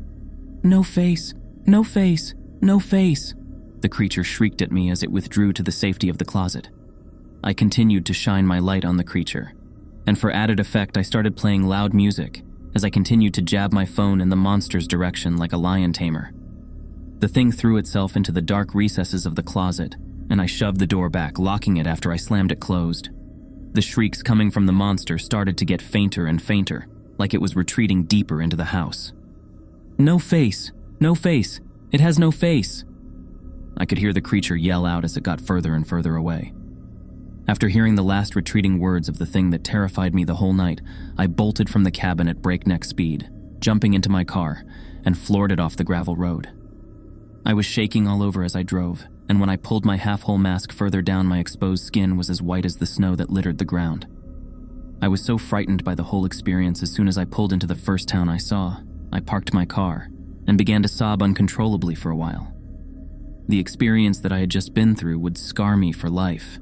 "No face, no face, no face," the creature shrieked at me as it withdrew to the safety of the closet. I continued to shine my light on the creature, and for added effect I started playing loud music as I continued to jab my phone in the monster's direction like a lion tamer. The thing threw itself into the dark recesses of the closet, and I shoved the door back, locking it after I slammed it closed. The shrieks coming from the monster started to get fainter and fainter, like it was retreating deeper into the house. "No face, no face, it has no face," I could hear the creature yell out as it got further and further away. After hearing the last retreating words of the thing that terrified me the whole night, I bolted from the cabin at breakneck speed, jumping into my car, and floored it off the gravel road. I was shaking all over as I drove, and when I pulled my half-whole mask further down, my exposed skin was as white as the snow that littered the ground. I was so frightened by the whole experience. As soon as I pulled into the first town I saw, I parked my car and began to sob uncontrollably for a while. The experience that I had just been through would scar me for life,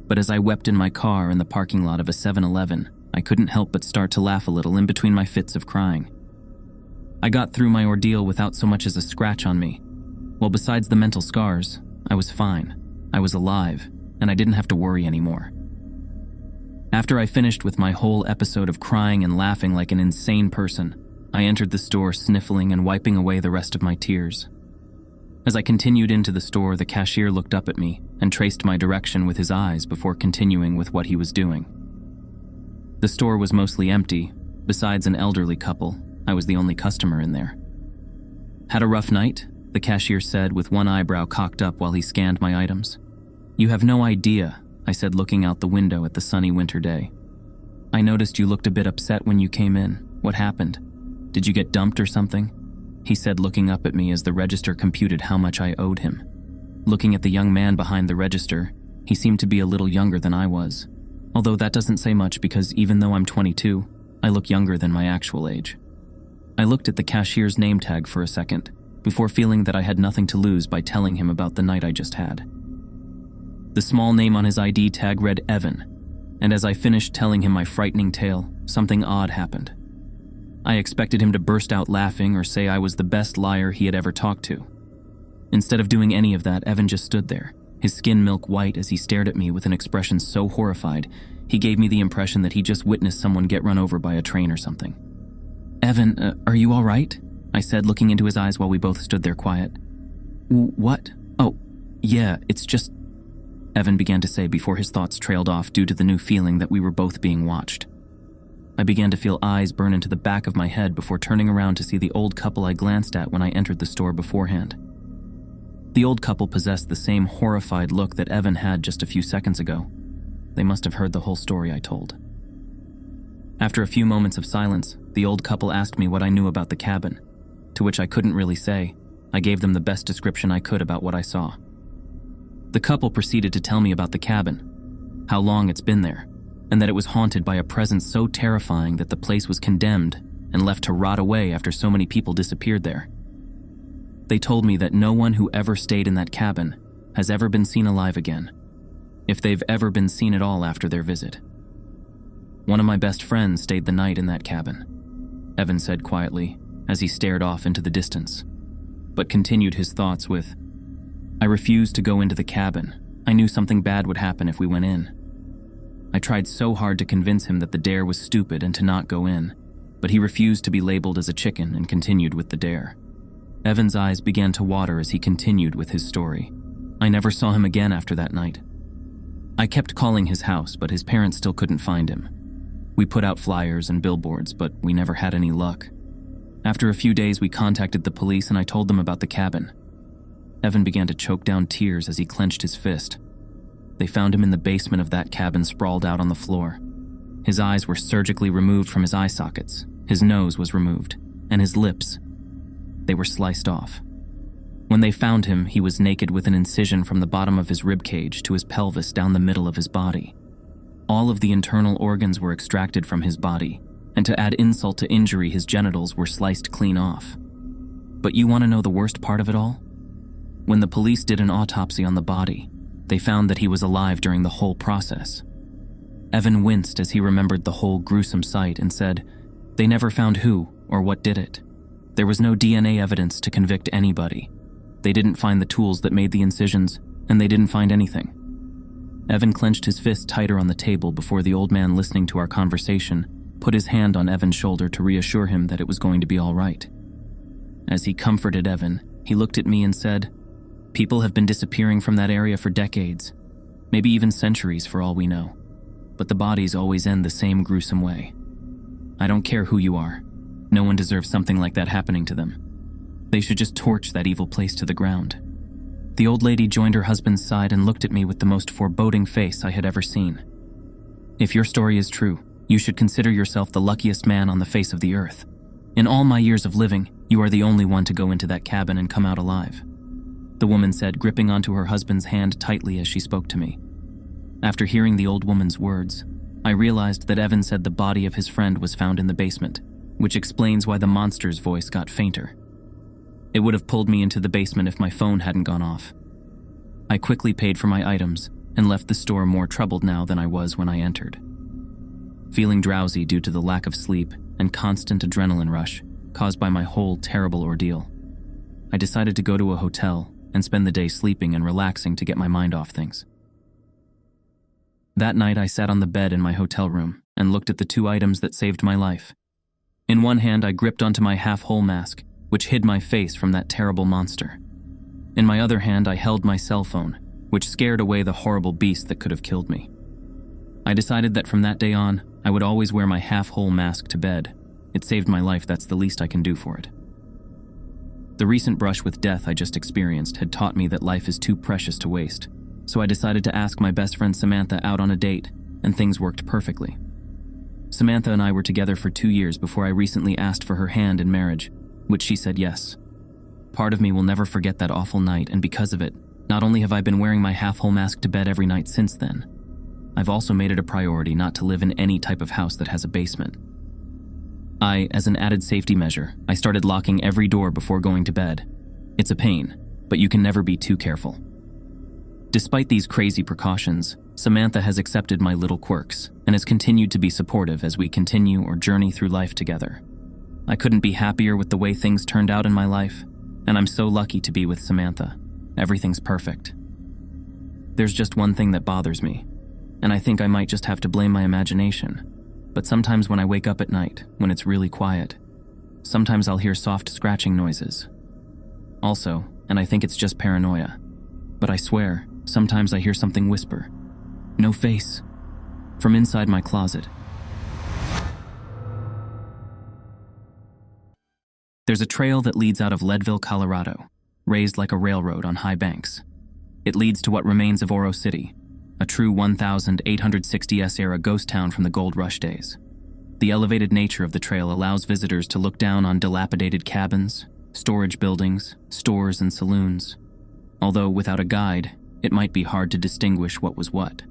but as I wept in my car in the parking lot of a 7-Eleven, I couldn't help but start to laugh a little in between my fits of crying. I got through my ordeal without so much as a scratch on me. Well, besides the mental scars, I was fine. I was alive, and I didn't have to worry anymore. After I finished with my whole episode of crying and laughing like an insane person, I entered the store sniffling and wiping away the rest of my tears. As I continued into the store, the cashier looked up at me and traced my direction with his eyes before continuing with what he was doing. The store was mostly empty. Besides an elderly couple, I was the only customer in there. "Had a rough night?" the cashier said with one eyebrow cocked up while he scanned my items. "You have no idea," I said, looking out the window at the sunny winter day. "I noticed you looked a bit upset when you came in. What happened? Did you get dumped or something?" he said, looking up at me as the register computed how much I owed him. Looking at the young man behind the register, he seemed to be a little younger than I was. Although that doesn't say much because even though I'm 22, I look younger than my actual age. I looked at the cashier's name tag for a second, before feeling that I had nothing to lose by telling him about the night I just had. The small name on his ID tag read Evan, and as I finished telling him my frightening tale, something odd happened. I expected him to burst out laughing or say I was the best liar he had ever talked to. Instead of doing any of that, Evan just stood there, his skin milk white as he stared at me with an expression so horrified, he gave me the impression that he just witnessed someone get run over by a train or something. "Evan, are you all right?" I said, looking into his eyes while we both stood there quiet. "What? Oh, yeah, it's just..." Evan began to say before his thoughts trailed off due to the new feeling that we were both being watched. I began to feel eyes burn into the back of my head before turning around to see the old couple I glanced at when I entered the store beforehand. The old couple possessed the same horrified look that Evan had just a few seconds ago. They must have heard the whole story I told. After a few moments of silence, the old couple asked me what I knew about the cabin, to which I couldn't really say. I gave them the best description I could about what I saw. The couple proceeded to tell me about the cabin, how long it's been there, and that it was haunted by a presence so terrifying that the place was condemned and left to rot away after so many people disappeared there. They told me that no one who ever stayed in that cabin has ever been seen alive again, if they've ever been seen at all after their visit. "One of my best friends stayed the night in that cabin," Evan said quietly as he stared off into the distance, but continued his thoughts with, "I refused to go into the cabin. I knew something bad would happen if we went in. I tried so hard to convince him that the dare was stupid and to not go in, but he refused to be labeled as a chicken and continued with the dare." Evan's eyes began to water as he continued with his story. "I never saw him again after that night. I kept calling his house, but his parents still couldn't find him. We put out flyers and billboards, but we never had any luck. After a few days, we contacted the police and I told them about the cabin." Evan began to choke down tears as he clenched his fist. "They found him in the basement of that cabin, sprawled out on the floor. His eyes were surgically removed from his eye sockets, his nose was removed, and his lips, they were sliced off. When they found him, he was naked with an incision from the bottom of his ribcage to his pelvis down the middle of his body. All of the internal organs were extracted from his body, and to add insult to injury, his genitals were sliced clean off. But you want to know the worst part of it all? When the police did an autopsy on the body, they found that he was alive during the whole process." Evan winced as he remembered the whole gruesome sight and said, "They never found who or what did it. There was no DNA evidence to convict anybody. They didn't find the tools that made the incisions, and they didn't find anything." Evan clenched his fist tighter on the table before the old man, listening to our conversation, put his hand on Evan's shoulder to reassure him that it was going to be all right. As he comforted Evan, he looked at me and said, "People have been disappearing from that area for decades, maybe even centuries for all we know. But the bodies always end the same gruesome way. I don't care who you are. No one deserves something like that happening to them. They should just torch that evil place to the ground." The old lady joined her husband's side and looked at me with the most foreboding face I had ever seen. "If your story is true, you should consider yourself the luckiest man on the face of the earth. In all my years of living, you are the only one to go into that cabin and come out alive," the woman said, gripping onto her husband's hand tightly as she spoke to me. After hearing the old woman's words, I realized that Evan said the body of his friend was found in the basement, which explains why the monster's voice got fainter. It would have pulled me into the basement if my phone hadn't gone off. I quickly paid for my items and left the store more troubled now than I was when I entered. Feeling drowsy due to the lack of sleep and constant adrenaline rush caused by my whole terrible ordeal, I decided to go to a hotel and spend the day sleeping and relaxing to get my mind off things. That night I sat on the bed in my hotel room and looked at the two items that saved my life. In one hand I gripped onto my half-whole mask, which hid my face from that terrible monster. In my other hand I held my cell phone, which scared away the horrible beast that could have killed me. I decided that from that day on, I would always wear my half-whole mask to bed. It saved my life, that's the least I can do for it. The recent brush with death I just experienced had taught me that life is too precious to waste, so I decided to ask my best friend Samantha out on a date, and things worked perfectly. Samantha and I were together for 2 years before I recently asked for her hand in marriage, which she said yes. Part of me will never forget that awful night, and because of it, not only have I been wearing my half-whole mask to bed every night since then, I've also made it a priority not to live in any type of house that has a basement. As an added safety measure, I started locking every door before going to bed. It's a pain, but you can never be too careful. Despite these crazy precautions, Samantha has accepted my little quirks and has continued to be supportive as we continue or journey through life together. I couldn't be happier with the way things turned out in my life, and I'm so lucky to be with Samantha. Everything's perfect. There's just one thing that bothers me, and I think I might just have to blame my imagination. But sometimes when I wake up at night, when it's really quiet, sometimes I'll hear soft scratching noises. Also, and I think it's just paranoia, but I swear, sometimes I hear something whisper, "No face," from inside my closet. There's a trail that leads out of Leadville, Colorado, raised like a railroad on high banks. It leads to what remains of Oro City, a true 1860s era ghost town from the gold rush days. The elevated nature of the trail allows visitors to look down on dilapidated cabins, storage buildings, stores, and saloons. Although without a guide, it might be hard to distinguish what was what.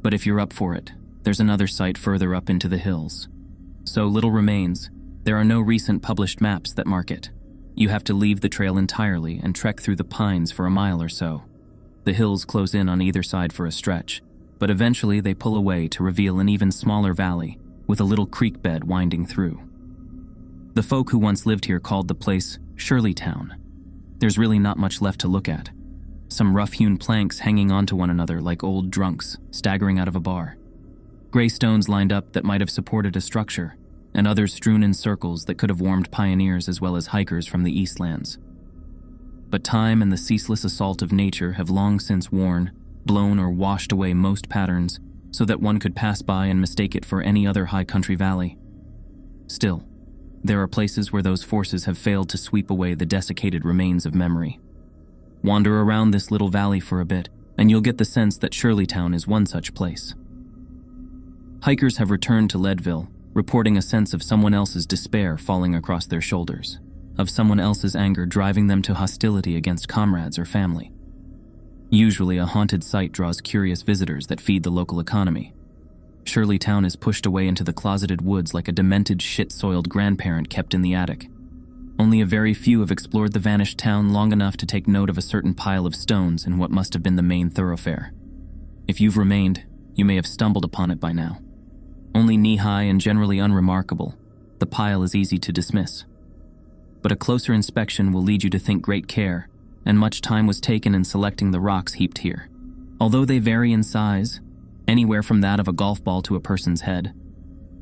But if you're up for it, there's another site further up into the hills. So little remains, there are no recent published maps that mark it. You have to leave the trail entirely and trek through the pines for a mile or so. The hills close in on either side for a stretch, but eventually they pull away to reveal an even smaller valley with a little creek bed winding through. The folk who once lived here called the place Shirleytown. There's really not much left to look at. Some rough-hewn planks hanging onto one another like old drunks staggering out of a bar. Gray stones lined up that might have supported a structure, and others strewn in circles that could have warmed pioneers as well as hikers from the Eastlands. But time and the ceaseless assault of nature have long since worn, blown, or washed away most patterns so that one could pass by and mistake it for any other high country valley. Still, there are places where those forces have failed to sweep away the desiccated remains of memory. Wander around this little valley for a bit, and you'll get the sense that Shirleytown is one such place. Hikers have returned to Leadville, reporting a sense of someone else's despair falling across their shoulders, of someone else's anger driving them to hostility against comrades or family. Usually, a haunted site draws curious visitors that feed the local economy. Shirleytown is pushed away into the closeted woods like a demented, shit-soiled grandparent kept in the attic. Only a very few have explored the vanished town long enough to take note of a certain pile of stones in what must have been the main thoroughfare. If you've remained, you may have stumbled upon it by now. Only knee-high and generally unremarkable, the pile is easy to dismiss. But a closer inspection will lead you to think great care, and much time was taken in selecting the rocks heaped here. Although they vary in size, anywhere from that of a golf ball to a person's head,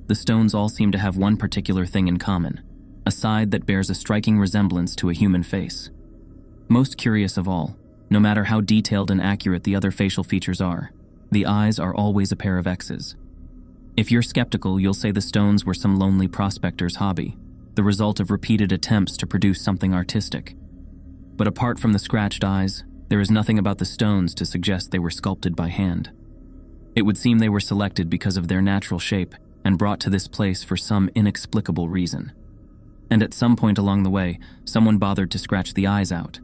the stones all seem to have one particular thing in common, a side that bears a striking resemblance to a human face. Most curious of all, no matter how detailed and accurate the other facial features are, the eyes are always a pair of X's. If you're skeptical, you'll say the stones were some lonely prospector's hobby, the result of repeated attempts to produce something artistic. But apart from the scratched eyes, there is nothing about the stones to suggest they were sculpted by hand. It would seem they were selected because of their natural shape and brought to this place for some inexplicable reason. And at some point along the way, someone bothered to scratch the eyes out.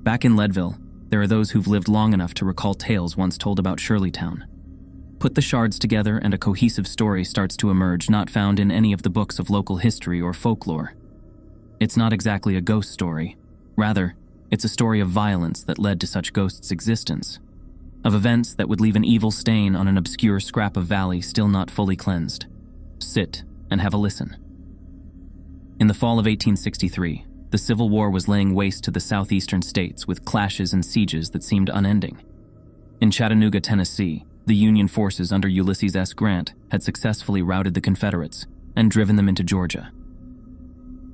Back in Leadville, there are those who've lived long enough to recall tales once told about Shirleytown. Put the shards together and a cohesive story starts to emerge not found in any of the books of local history or folklore. It's not exactly a ghost story. Rather, it's a story of violence that led to such ghosts' existence, of events that would leave an evil stain on an obscure scrap of valley still not fully cleansed. Sit and have a listen. In the fall of 1863, the Civil War was laying waste to the southeastern states with clashes and sieges that seemed unending. In Chattanooga, Tennessee, The Union forces under Ulysses S. Grant had successfully routed the Confederates and driven them into Georgia.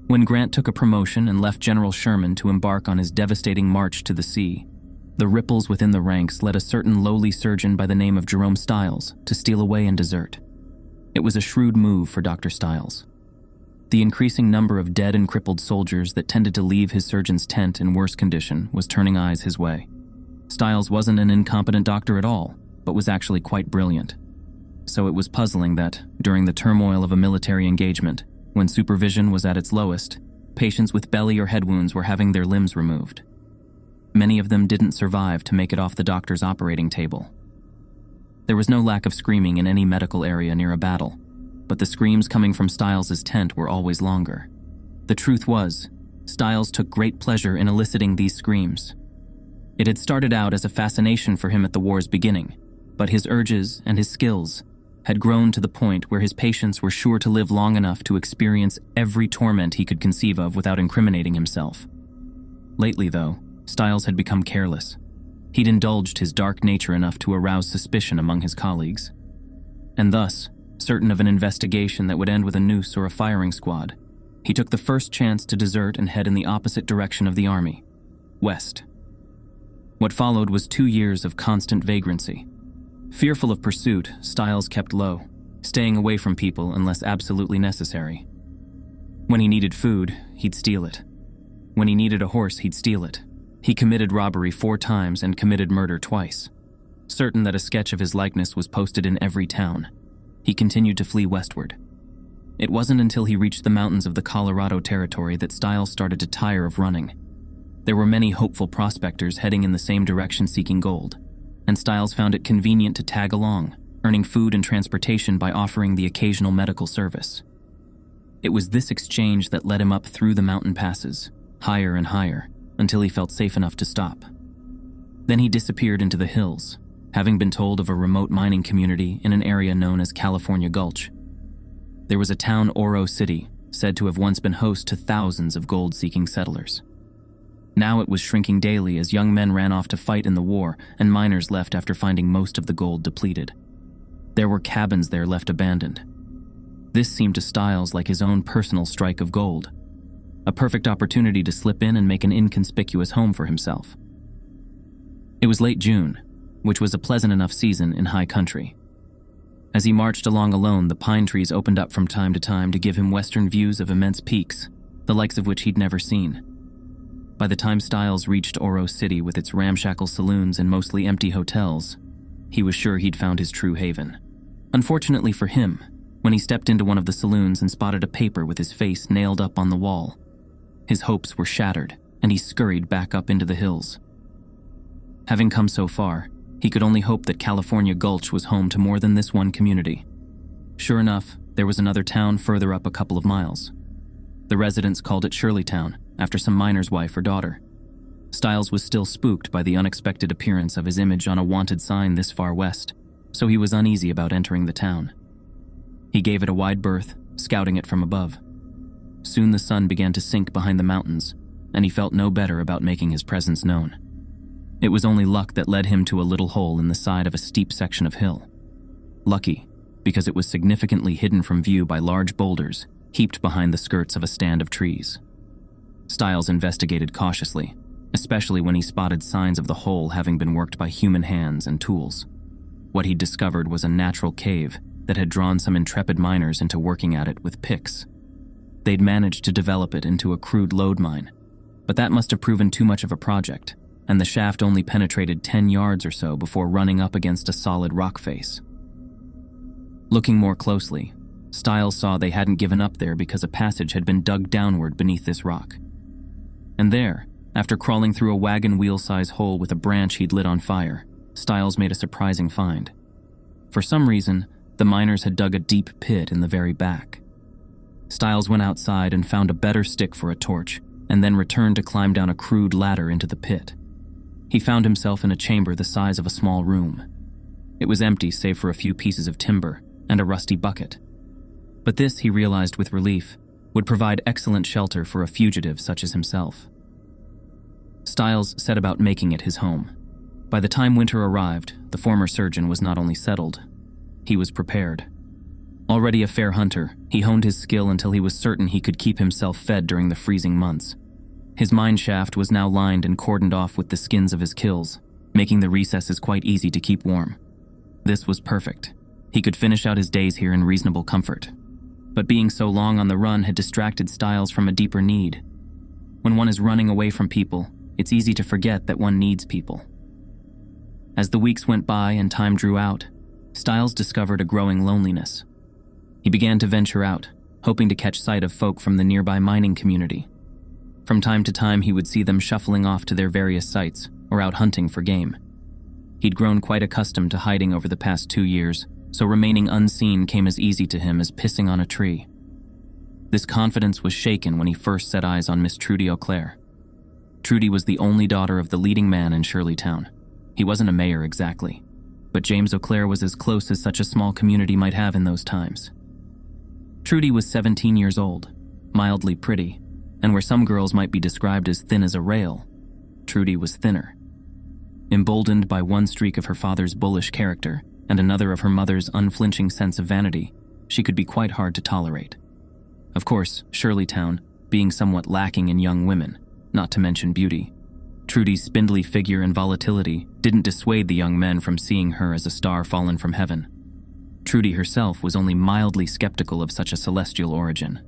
When Grant took a promotion and left General Sherman to embark on his devastating march to the sea, the ripples within the ranks led a certain lowly surgeon by the name of Jerome Stiles to steal away and desert. It was a shrewd move for Dr. Stiles. The increasing number of dead and crippled soldiers that tended to leave his surgeon's tent in worse condition was turning eyes his way. Stiles wasn't an incompetent doctor at all, but was actually quite brilliant. So it was puzzling that, during the turmoil of a military engagement, when supervision was at its lowest, patients with belly or head wounds were having their limbs removed. Many of them didn't survive to make it off the doctor's operating table. There was no lack of screaming in any medical area near a battle, but the screams coming from Stiles' tent were always longer. The truth was, Stiles took great pleasure in eliciting these screams. It had started out as a fascination for him at the war's beginning, but his urges and his skills had grown to the point where his patients were sure to live long enough to experience every torment he could conceive of without incriminating himself. Lately, though, Stiles had become careless. He'd indulged his dark nature enough to arouse suspicion among his colleagues. And thus, certain of an investigation that would end with a noose or a firing squad, he took the first chance to desert and head in the opposite direction of the army, west. What followed was 2 years of constant vagrancy. Fearful of pursuit, Stiles kept low, staying away from people unless absolutely necessary. When he needed food, he'd steal it. When he needed a horse, he'd steal it. He committed robbery 4 times and committed murder twice. Certain that a sketch of his likeness was posted in every town, he continued to flee westward. It wasn't until he reached the mountains of the Colorado Territory that Stiles started to tire of running. There were many hopeful prospectors heading in the same direction seeking gold, and Stiles found it convenient to tag along, earning food and transportation by offering the occasional medical service. It was this exchange that led him up through the mountain passes, higher and higher, until he felt safe enough to stop. Then he disappeared into the hills, having been told of a remote mining community in an area known as California Gulch. There was a town, Oro City, said to have once been host to thousands of gold-seeking settlers. Now it was shrinking daily as young men ran off to fight in the war and miners left after finding most of the gold depleted. There were cabins there left abandoned. This seemed to Stiles like his own personal strike of gold, a perfect opportunity to slip in and make an inconspicuous home for himself. It was late June, which was a pleasant enough season in high country. As he marched along alone, the pine trees opened up from time to time to give him western views of immense peaks, the likes of which he'd never seen. By the time Stiles reached Oro City with its ramshackle saloons and mostly empty hotels, he was sure he'd found his true haven. Unfortunately for him, when he stepped into one of the saloons and spotted a paper with his face nailed up on the wall, his hopes were shattered, and he scurried back up into the hills. Having come so far, he could only hope that California Gulch was home to more than this one community. Sure enough, there was another town further up a couple of miles. The residents called it Shirleytown, after some miner's wife or daughter. Stiles was still spooked by the unexpected appearance of his image on a wanted sign this far west, so he was uneasy about entering the town. He gave it a wide berth, scouting it from above. Soon the sun began to sink behind the mountains, and he felt no better about making his presence known. It was only luck that led him to a little hole in the side of a steep section of hill. Lucky, because it was significantly hidden from view by large boulders heaped behind the skirts of a stand of trees. Stiles investigated cautiously, especially when he spotted signs of the hole having been worked by human hands and tools. What he discovered was a natural cave that had drawn some intrepid miners into working at it with picks. They'd managed to develop it into a crude lode mine, but that must have proven too much of a project, and the shaft only penetrated 10 yards or so before running up against a solid rock face. Looking more closely, Stiles saw they hadn't given up there because a passage had been dug downward beneath this rock. And there, after crawling through a wagon wheel-size hole with a branch he'd lit on fire, Stiles made a surprising find. For some reason, the miners had dug a deep pit in the very back. Stiles went outside and found a better stick for a torch, and then returned to climb down a crude ladder into the pit. He found himself in a chamber the size of a small room. It was empty save for a few pieces of timber and a rusty bucket. But this, he realized with relief, would provide excellent shelter for a fugitive such as himself. Stiles set about making it his home. By the time winter arrived, the former surgeon was not only settled, he was prepared. Already a fair hunter, he honed his skill until he was certain he could keep himself fed during the freezing months. His mine shaft was now lined and cordoned off with the skins of his kills, making the recesses quite easy to keep warm. This was perfect. He could finish out his days here in reasonable comfort. But being so long on the run had distracted Stiles from a deeper need. When one is running away from people, it's easy to forget that one needs people. As the weeks went by and time drew out, Stiles discovered a growing loneliness. He began to venture out, hoping to catch sight of folk from the nearby mining community. From time to time, he would see them shuffling off to their various sites or out hunting for game. He'd grown quite accustomed to hiding over the past 2 years, so remaining unseen came as easy to him as pissing on a tree. This confidence was shaken when he first set eyes on Miss Trudy Auclair. Trudy was the only daughter of the leading man in Shirleytown. He wasn't a mayor exactly, but James Auclair was as close as such a small community might have in those times. Trudy was 17 years old, mildly pretty, and where some girls might be described as thin as a rail, Trudy was thinner. Emboldened by one streak of her father's bullish character and another of her mother's unflinching sense of vanity, she could be quite hard to tolerate. Of course, Shirleytown, being somewhat lacking in young women, not to mention beauty, Trudy's spindly figure and volatility didn't dissuade the young men from seeing her as a star fallen from heaven. Trudy herself was only mildly skeptical of such a celestial origin.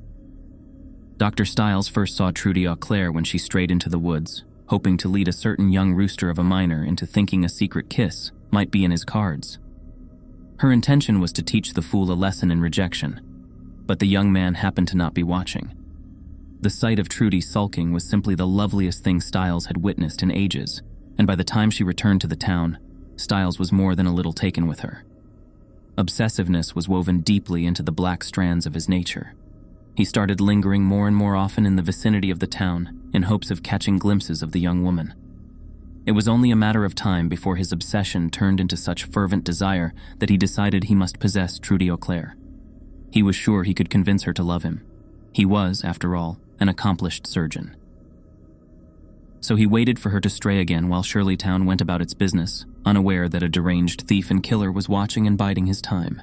Dr. Stiles first saw Trudy Auclair when she strayed into the woods, hoping to lead a certain young rooster of a miner into thinking a secret kiss might be in his cards. Her intention was to teach the fool a lesson in rejection, but the young man happened to not be watching. The sight of Trudy sulking was simply the loveliest thing Stiles had witnessed in ages, and by the time she returned to the town, Stiles was more than a little taken with her. Obsessiveness was woven deeply into the black strands of his nature. He started lingering more and more often in the vicinity of the town in hopes of catching glimpses of the young woman. It was only a matter of time before his obsession turned into such fervent desire that he decided he must possess Trudy Auclair. He was sure he could convince her to love him. He was, after all, an accomplished surgeon. So he waited for her to stray again while Shirleytown went about its business, unaware that a deranged thief and killer was watching and biding his time.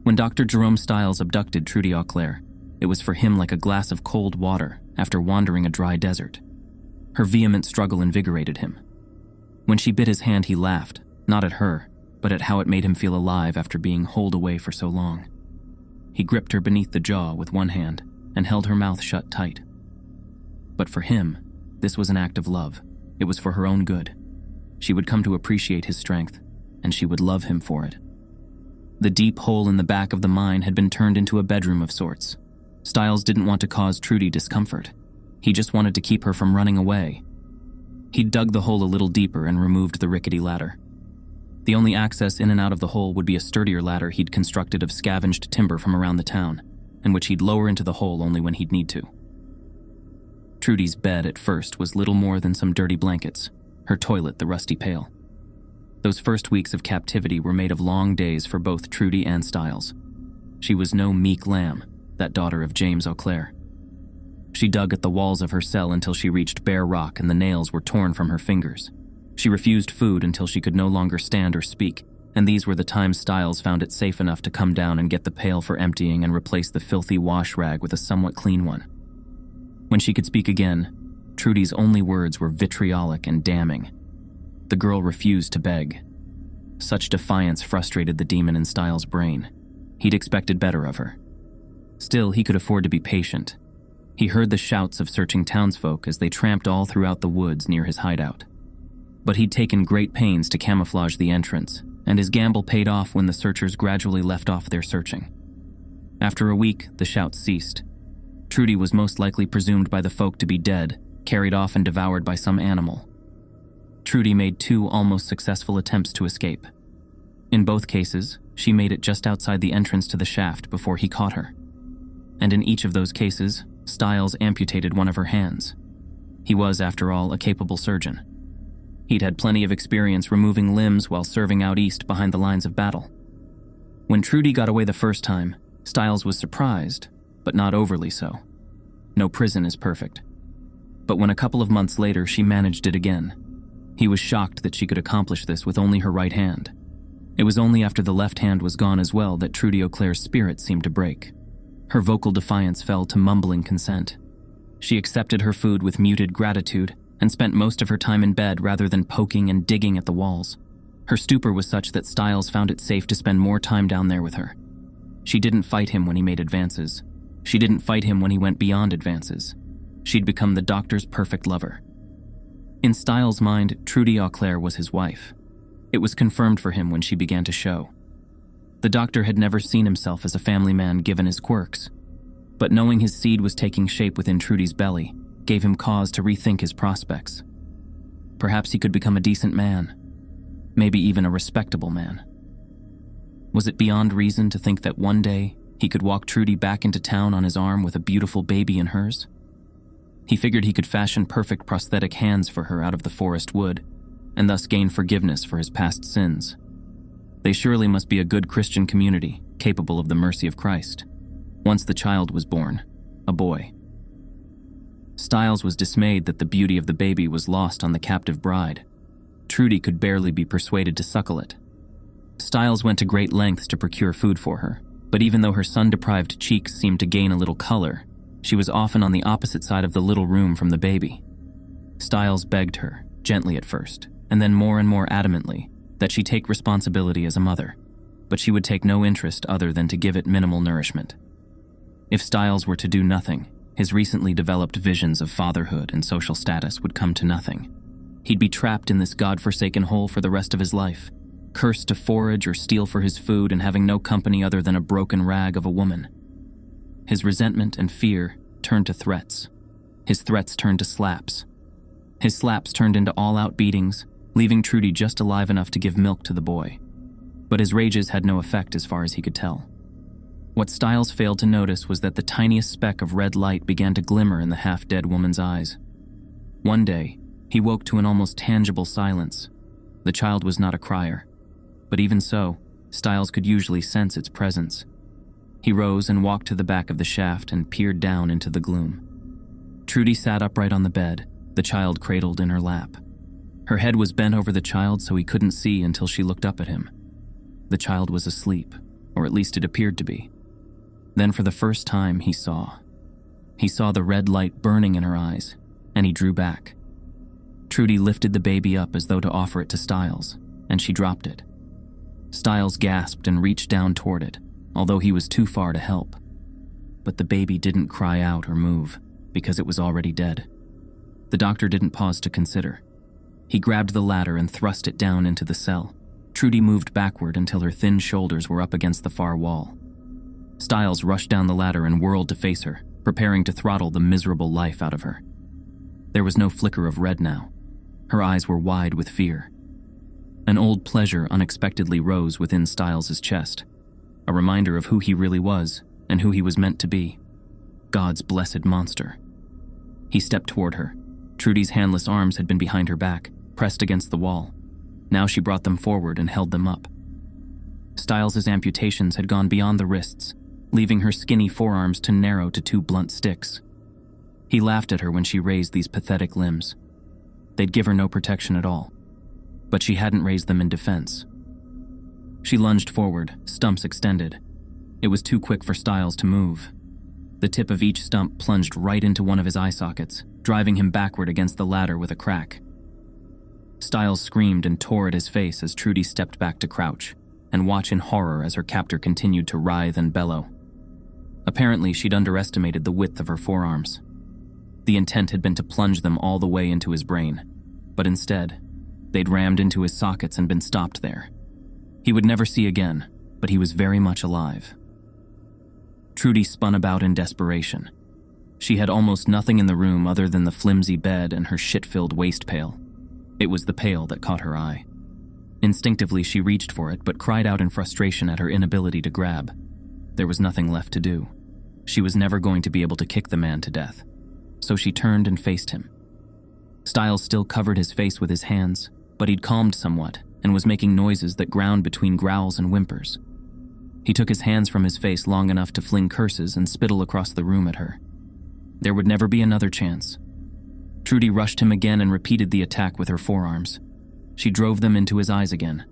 When Dr. Jerome Stiles abducted Trudy Auclair, it was for him like a glass of cold water after wandering a dry desert. Her vehement struggle invigorated him. When she bit his hand, he laughed, not at her, but at how it made him feel alive after being holed away for so long. He gripped her beneath the jaw with one hand and held her mouth shut tight. But for him, this was an act of love. It was for her own good. She would come to appreciate his strength, and she would love him for it. The deep hole in the back of the mine had been turned into a bedroom of sorts. Stiles didn't want to cause Trudy discomfort. He just wanted to keep her from running away. He dug the hole a little deeper and removed the rickety ladder. The only access in and out of the hole would be a sturdier ladder he'd constructed of scavenged timber from around the town, and which he'd lower into the hole only when he'd need to. Trudy's bed at first was little more than some dirty blankets, her toilet the rusty pail. Those first weeks of captivity were made of long days for both Trudy and Stiles. She was no meek lamb, that daughter of James Auclair. She dug at the walls of her cell until she reached bare rock and the nails were torn from her fingers. She refused food until she could no longer stand or speak, and these were the times Stiles found it safe enough to come down and get the pail for emptying and replace the filthy wash rag with a somewhat clean one. When she could speak again, Trudy's only words were vitriolic and damning. The girl refused to beg. Such defiance frustrated the demon in Stiles' brain. He'd expected better of her. Still, he could afford to be patient. He heard the shouts of searching townsfolk as they tramped all throughout the woods near his hideout. But he'd taken great pains to camouflage the entrance, and his gamble paid off when the searchers gradually left off their searching. After a week, the shouts ceased. Trudy was most likely presumed by the folk to be dead, carried off and devoured by some animal. Trudy made 2 almost successful attempts to escape. In both cases, she made it just outside the entrance to the shaft before he caught her. And in each of those cases, Stiles amputated one of her hands. He was, after all, a capable surgeon. He'd had plenty of experience removing limbs while serving out east behind the lines of battle. When Trudy got away the first time, Stiles was surprised, but not overly so. No prison is perfect. But when a couple of months later she managed it again, He was shocked that she could accomplish this with only her right hand. It was only after the left hand was gone as well that Trudy Eau Claire's spirit seemed to break. Her vocal defiance fell to mumbling consent. She accepted her food with muted gratitude and spent most of her time in bed rather than poking and digging at the walls. Her stupor was such that Styles found it safe to spend more time down there with her. She didn't fight him when he made advances. She didn't fight him when he went beyond advances. She'd become the doctor's perfect lover. In Styles' mind, Trudy Eau Claire was his wife. It was confirmed for him when she began to show. The doctor had never seen himself as a family man given his quirks, but knowing his seed was taking shape within Trudy's belly gave him cause to rethink his prospects. Perhaps he could become a decent man, maybe even a respectable man. Was it beyond reason to think that one day he could walk Trudy back into town on his arm with a beautiful baby in hers? He figured he could fashion perfect prosthetic hands for her out of the forest wood, and thus gain forgiveness for his past sins. They surely must be a good Christian community, capable of the mercy of Christ. Once the child was born, a boy. Styles was dismayed that the beauty of the baby was lost on the captive bride. Trudy could barely be persuaded to suckle it. Styles went to great lengths to procure food for her, but even though her sun-deprived cheeks seemed to gain a little color, she was often on the opposite side of the little room from the baby. Styles begged her, gently at first, and then more and more adamantly, that she take responsibility as a mother, but she would take no interest other than to give it minimal nourishment. If Styles were to do nothing, his recently developed visions of fatherhood and social status would come to nothing. He'd be trapped in this God-forsaken hole for the rest of his life, cursed to forage or steal for his food and having no company other than a broken rag of a woman. His resentment and fear turned to threats. His threats turned to slaps. His slaps turned into all-out beatings, leaving Trudy just alive enough to give milk to the boy. But his rages had no effect as far as he could tell. What Styles failed to notice was that the tiniest speck of red light began to glimmer in the half-dead woman's eyes. One day, he woke to an almost tangible silence. The child was not a crier, but even so, Styles could usually sense its presence. He rose and walked to the back of the shaft and peered down into the gloom. Trudy sat upright on the bed, the child cradled in her lap. Her head was bent over the child so he couldn't see until she looked up at him. The child was asleep, or at least it appeared to be. Then for the first time he saw. He saw the red light burning in her eyes, and he drew back. Trudy lifted the baby up as though to offer it to Styles, and she dropped it. Styles gasped and reached down toward it, although he was too far to help. But the baby didn't cry out or move, because it was already dead. The doctor didn't pause to consider. He grabbed the ladder and thrust it down into the cell. Trudy moved backward until her thin shoulders were up against the far wall. Styles rushed down the ladder and whirled to face her, preparing to throttle the miserable life out of her. There was no flicker of red now. Her eyes were wide with fear. An old pleasure unexpectedly rose within Styles's chest, a reminder of who he really was and who he was meant to be. God's blessed monster. He stepped toward her. Trudy's handless arms had been behind her back, pressed against the wall. Now she brought them forward and held them up. Styles's amputations had gone beyond the wrists, leaving her skinny forearms to narrow to 2 blunt sticks. He laughed at her when she raised these pathetic limbs. They'd give her no protection at all, but she hadn't raised them in defense. She lunged forward, stumps extended. It was too quick for Styles to move. The tip of each stump plunged right into one of his eye sockets, driving him backward against the ladder with a crack. Styles screamed and tore at his face as Trudy stepped back to crouch and watch in horror as her captor continued to writhe and bellow. Apparently, she'd underestimated the width of her forearms. The intent had been to plunge them all the way into his brain, but instead, they'd rammed into his sockets and been stopped there. He would never see again, but he was very much alive. Trudy spun about in desperation. She had almost nothing in the room other than the flimsy bed and her shit-filled waste pail. It was the pail that caught her eye. Instinctively, she reached for it, but cried out in frustration at her inability to grab. There was nothing left to do. She was never going to be able to kick the man to death. So she turned and faced him. Styles still covered his face with his hands, but he'd calmed somewhat and was making noises that ground between growls and whimpers. He took his hands from his face long enough to fling curses and spittle across the room at her. There would never be another chance. Trudy rushed him again and repeated the attack with her forearms. She drove them into his eyes again.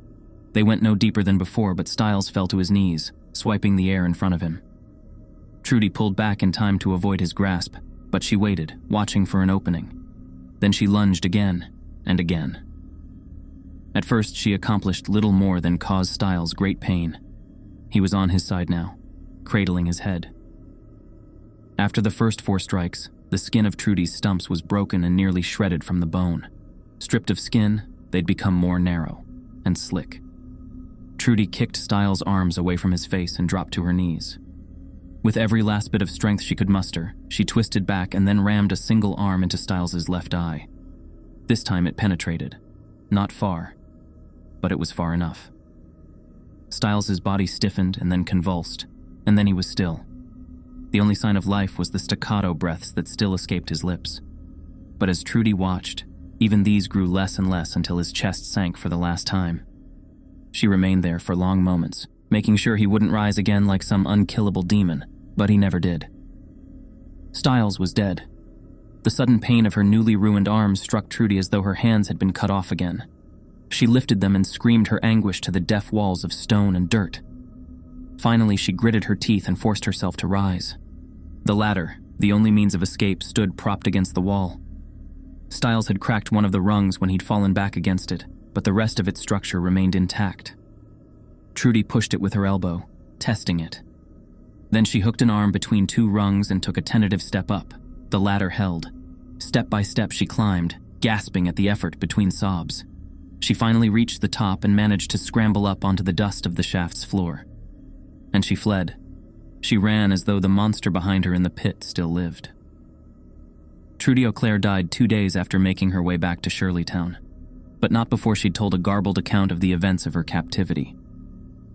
They went no deeper than before, but Stiles fell to his knees, swiping the air in front of him. Trudy pulled back in time to avoid his grasp, but she waited, watching for an opening. Then she lunged again and again. At first, she accomplished little more than cause Stiles great pain. He was on his side now, cradling his head. After the first 4 strikes, the skin of Trudy's stumps was broken and nearly shredded from the bone. Stripped of skin, they'd become more narrow and slick. Trudy kicked Stiles' arms away from his face and dropped to her knees. With every last bit of strength she could muster, she twisted back and then rammed a single arm into Stiles' left eye. This time it penetrated. Not far, but it was far enough. Stiles' body stiffened and then convulsed, and then he was still. The only sign of life was the staccato breaths that still escaped his lips. But as Trudy watched, even these grew less and less until his chest sank for the last time. She remained there for long moments, making sure he wouldn't rise again like some unkillable demon, but he never did. Stiles was dead. The sudden pain of her newly ruined arms struck Trudy as though her hands had been cut off again. She lifted them and screamed her anguish to the deaf walls of stone and dirt. Finally, she gritted her teeth and forced herself to rise. The ladder, the only means of escape, stood propped against the wall. Stiles had cracked one of the rungs when he'd fallen back against it, but the rest of its structure remained intact. Trudy pushed it with her elbow, testing it. Then she hooked an arm between 2 rungs and took a tentative step up. The ladder held. Step by step she climbed, gasping at the effort between sobs. She finally reached the top and managed to scramble up onto the dust of the shaft's floor. And she fled. She ran as though the monster behind her in the pit still lived. Trudy Auclair died 2 days after making her way back to Shirleytown, but not before she'd told a garbled account of the events of her captivity.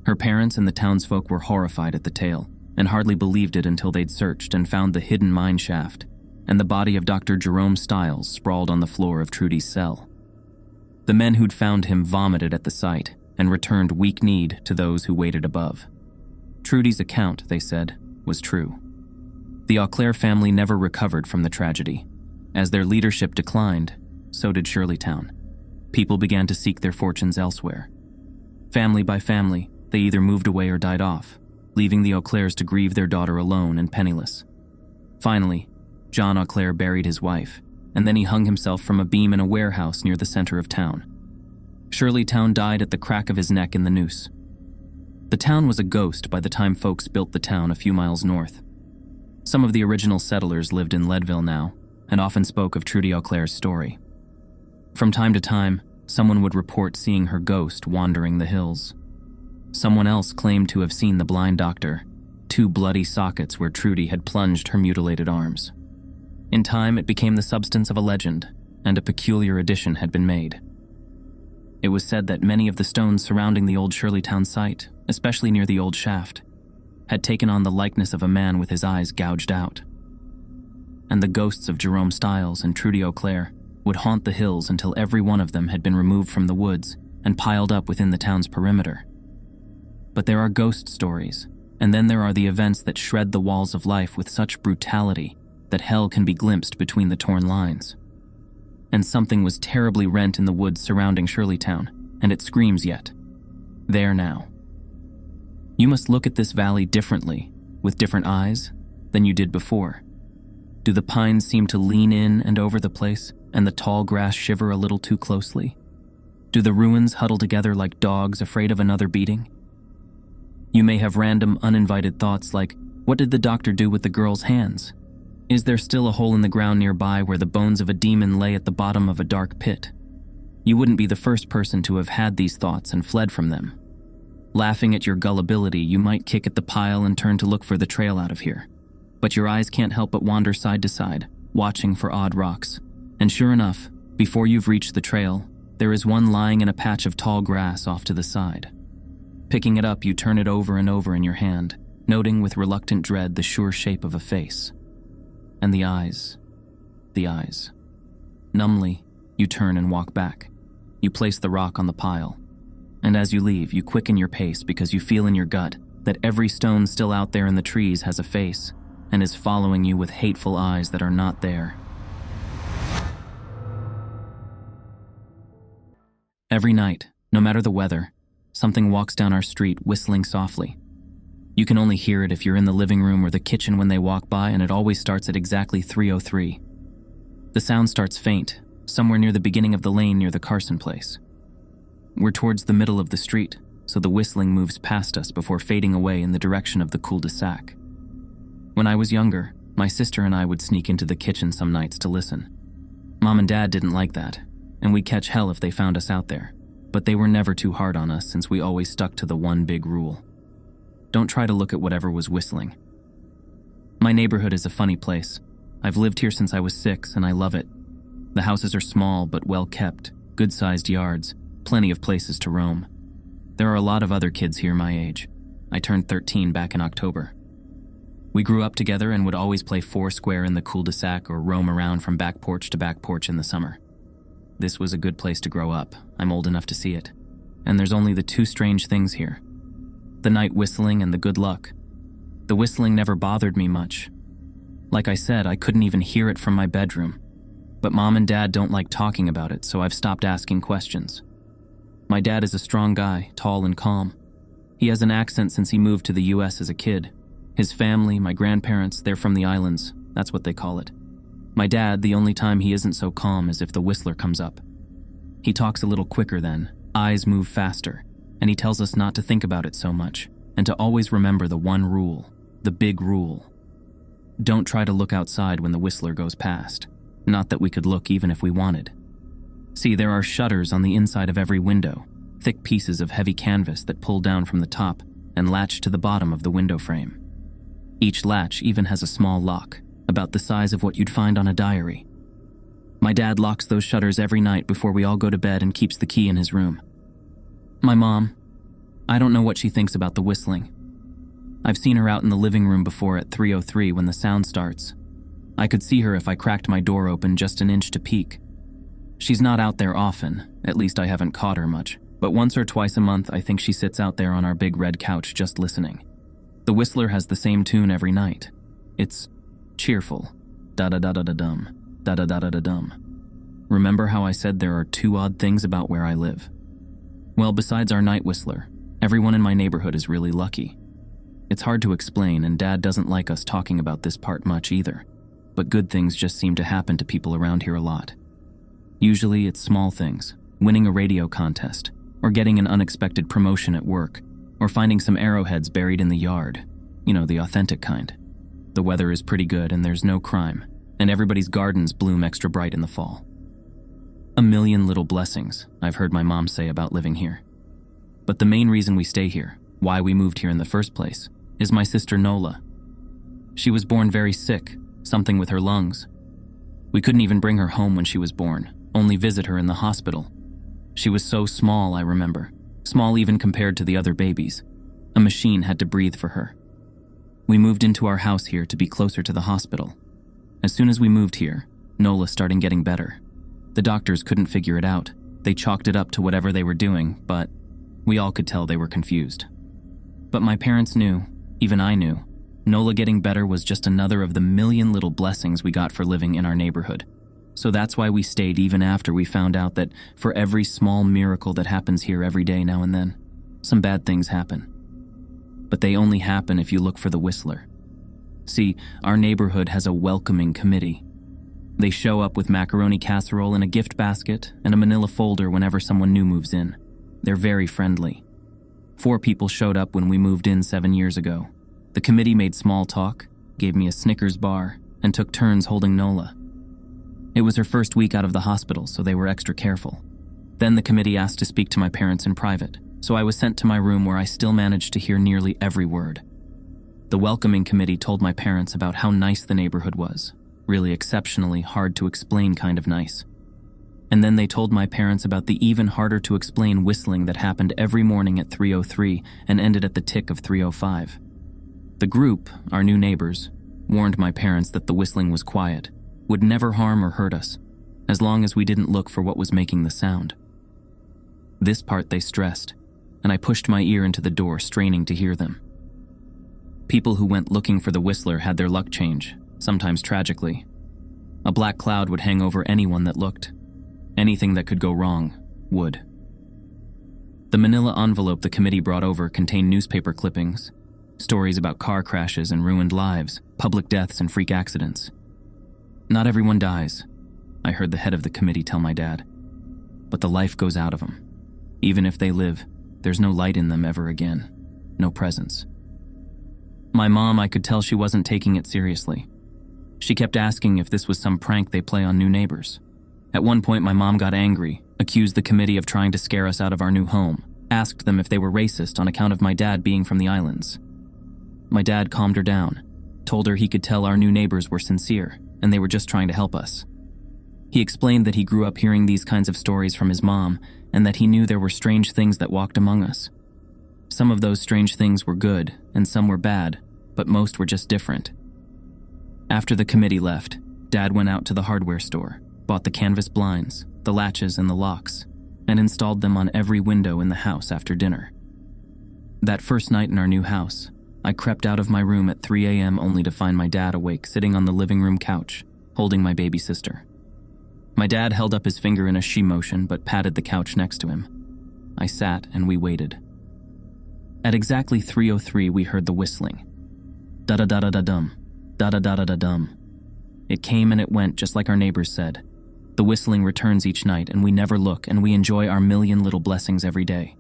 Her parents and the townsfolk were horrified at the tale, and hardly believed it until they'd searched and found the hidden mine shaft, and the body of Dr. Jerome Stiles sprawled on the floor of Trudy's cell. The men who'd found him vomited at the sight and returned weak-kneed to those who waited above. Trudy's account, they said, was true. The Auclair family never recovered from the tragedy. As their leadership declined, so did Shirleytown. People began to seek their fortunes elsewhere. Family by family, they either moved away or died off, leaving the Auclairs to grieve their daughter alone and penniless. Finally, John Auclair buried his wife, and then he hung himself from a beam in a warehouse near the center of town. Shirleytown died at the crack of his neck in the noose. The town was a ghost by the time folks built the town a few miles north. Some of the original settlers lived in Leadville now, and often spoke of Trudy Auclair's story. From time to time, someone would report seeing her ghost wandering the hills. Someone else claimed to have seen the blind doctor, 2 bloody sockets where Trudy had plunged her mutilated arms. In time, it became the substance of a legend, and a peculiar addition had been made. It was said that many of the stones surrounding the old Shirleytown site, especially near the old shaft, had taken on the likeness of a man with his eyes gouged out. And the ghosts of Jerome Stiles and Trudy Auclair would haunt the hills until every one of them had been removed from the woods and piled up within the town's perimeter. But there are ghost stories, and then there are the events that shred the walls of life with such brutality that hell can be glimpsed between the torn lines. And something was terribly rent in the woods surrounding Shirleytown, and it screams yet. There now. You must look at this valley differently, with different eyes, than you did before. Do the pines seem to lean in and over the place, and the tall grass shiver a little too closely? Do the ruins huddle together like dogs afraid of another beating? You may have random, uninvited thoughts like, what did the doctor do with the girl's hands? Is there still a hole in the ground nearby where the bones of a demon lay at the bottom of a dark pit? You wouldn't be the first person to have had these thoughts and fled from them. Laughing at your gullibility, you might kick at the pile and turn to look for the trail out of here. But your eyes can't help but wander side to side, watching for odd rocks. And sure enough, before you've reached the trail, there is one lying in a patch of tall grass off to the side. Picking it up, you turn it over and over in your hand, noting with reluctant dread the sure shape of a face. And the eyes. Numbly, you turn and walk back. You place the rock on the pile. And as you leave, you quicken your pace because you feel in your gut that every stone still out there in the trees has a face and is following you with hateful eyes that are not there. Every night, no matter the weather, something walks down our street whistling softly. You can only hear it if you're in the living room or the kitchen when they walk by, and it always starts at exactly 3:03. The sound starts faint, somewhere near the beginning of the lane near the Carson place. We're towards the middle of the street, so the whistling moves past us before fading away in the direction of the cul-de-sac. When I was younger, my sister and I would sneak into the kitchen some nights to listen. Mom and Dad didn't like that, and we'd catch hell if they found us out there, but they were never too hard on us since we always stuck to the one big rule. Don't try to look at whatever was whistling. My neighborhood is a funny place. I've lived here since I was 6 and I love it. The houses are small but well kept, good-sized yards, plenty of places to roam. There are a lot of other kids here my age. I turned 13 back in October. We grew up together and would always play foursquare in the cul-de-sac or roam around from back porch to back porch in the summer. This was a good place to grow up. I'm old enough to see it. And there's only the two strange things here: the night whistling and the good luck. The whistling never bothered me much. Like I said, I couldn't even hear it from my bedroom. But Mom and Dad don't like talking about it, so I've stopped asking questions. My dad is a strong guy, tall and calm. He has an accent since he moved to the US as a kid. His family, my grandparents, they're from the islands. That's what they call it. My dad, the only time he isn't so calm is if the whistler comes up. He talks a little quicker then, eyes move faster, and he tells us not to think about it so much, and to always remember the one rule, the big rule. Don't try to look outside when the whistler goes past. Not that we could look even if we wanted. See, there are shutters on the inside of every window, thick pieces of heavy canvas that pull down from the top and latch to the bottom of the window frame. Each latch even has a small lock, about the size of what you'd find on a diary. My dad locks those shutters every night before we all go to bed and keeps the key in his room. My mom, I don't know what she thinks about the whistling. I've seen her out in the living room before at 3:03 when the sound starts. I could see her if I cracked my door open just an inch to peek. She's not out there often, at least I haven't caught her much, but once or twice a month I think she sits out there on our big red couch just listening. The whistler has the same tune every night. It's cheerful, da-da-da-da-da-dum, da-da-da-da-da-dum. Remember how I said there are two odd things about where I live? Well, besides our night whistler, everyone in my neighborhood is really lucky. It's hard to explain, and Dad doesn't like us talking about this part much either, but good things just seem to happen to people around here a lot. Usually it's small things, winning a radio contest, or getting an unexpected promotion at work, or finding some arrowheads buried in the yard. You know, the authentic kind. The weather is pretty good and there's no crime, and everybody's gardens bloom extra bright in the fall. A million little blessings, I've heard my mom say about living here. But the main reason we stay here, why we moved here in the first place, is my sister Nola. She was born very sick, something with her lungs. We couldn't even bring her home when she was born, only visit her in the hospital. She was so small, I remember, small even compared to the other babies. A machine had to breathe for her. We moved into our house here to be closer to the hospital. As soon as we moved here, Nola started getting better. The doctors couldn't figure it out. They chalked it up to whatever they were doing, but we all could tell they were confused. But my parents knew, even I knew, Nola getting better was just another of the million little blessings we got for living in our neighborhood. So that's why we stayed even after we found out that for every small miracle that happens here every day now and then, some bad things happen. But they only happen if you look for the whistler. See, our neighborhood has a welcoming committee. They show up with macaroni casserole in a gift basket and a manila folder whenever someone new moves in. They're very friendly. 4 people showed up when we moved in 7 years ago. The committee made small talk, gave me a Snickers bar, and took turns holding Nola. It was her first week out of the hospital, so they were extra careful. Then the committee asked to speak to my parents in private, so I was sent to my room where I still managed to hear nearly every word. The welcoming committee told my parents about how nice the neighborhood was, really exceptionally hard to explain kind of nice. And then they told my parents about the even harder to explain whistling that happened every morning at 3:03 and ended at the tick of 3:05. The group, our new neighbors, warned my parents that the whistling was quiet, would never harm or hurt us, as long as we didn't look for what was making the sound. This part they stressed, and I pushed my ear into the door, straining to hear them. People who went looking for the whistler had their luck change, sometimes tragically. A black cloud would hang over anyone that looked. Anything that could go wrong would. The manila envelope the committee brought over contained newspaper clippings, stories about car crashes and ruined lives, public deaths and freak accidents. "Not everyone dies," I heard the head of the committee tell my dad. "But the life goes out of them. Even if they live, there's no light in them ever again. No presence." My mom, I could tell she wasn't taking it seriously. She kept asking if this was some prank they play on new neighbors. At one point, my mom got angry, accused the committee of trying to scare us out of our new home, asked them if they were racist on account of my dad being from the islands. My dad calmed her down, told her he could tell our new neighbors were sincere and they were just trying to help us. He explained that he grew up hearing these kinds of stories from his mom and that he knew there were strange things that walked among us. Some of those strange things were good and some were bad, but most were just different. After the committee left, Dad went out to the hardware store, bought the canvas blinds, the latches and the locks, and installed them on every window in the house after dinner. That first night in our new house, I crept out of my room at 3 a.m. only to find my dad awake sitting on the living room couch, holding my baby sister. My dad held up his finger in a she motion but patted the couch next to him. I sat and we waited. At exactly 3:03 we heard the whistling. Da-da-da-da-da-dum, da-da-da-da-da-dum. It came and it went just like our neighbors said. The whistling returns each night and we never look and we enjoy our million little blessings every day.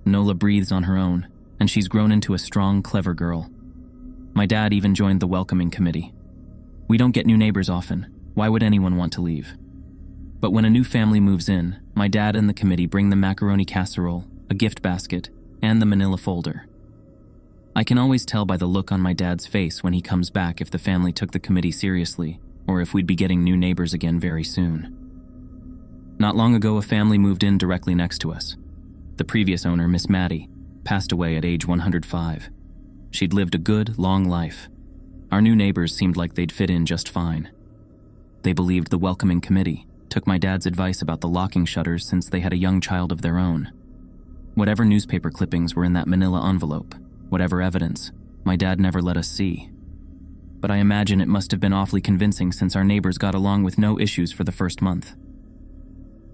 Nola breathes on her own and she's grown into a strong, clever girl. My dad even joined the welcoming committee. We don't get new neighbors often. Why would anyone want to leave? But when a new family moves in, my dad and the committee bring the macaroni casserole, a gift basket, and the manila folder. I can always tell by the look on my dad's face when he comes back if the family took the committee seriously or if we'd be getting new neighbors again very soon. Not long ago, a family moved in directly next to us. The previous owner, Miss Maddie, passed away at age 105. She'd lived a good, long life. Our new neighbors seemed like they'd fit in just fine. They believed the welcoming committee, took my dad's advice about the locking shutters since they had a young child of their own. Whatever newspaper clippings were in that manila envelope, whatever evidence, my dad never let us see. But I imagine it must have been awfully convincing since our neighbors got along with no issues for the first month.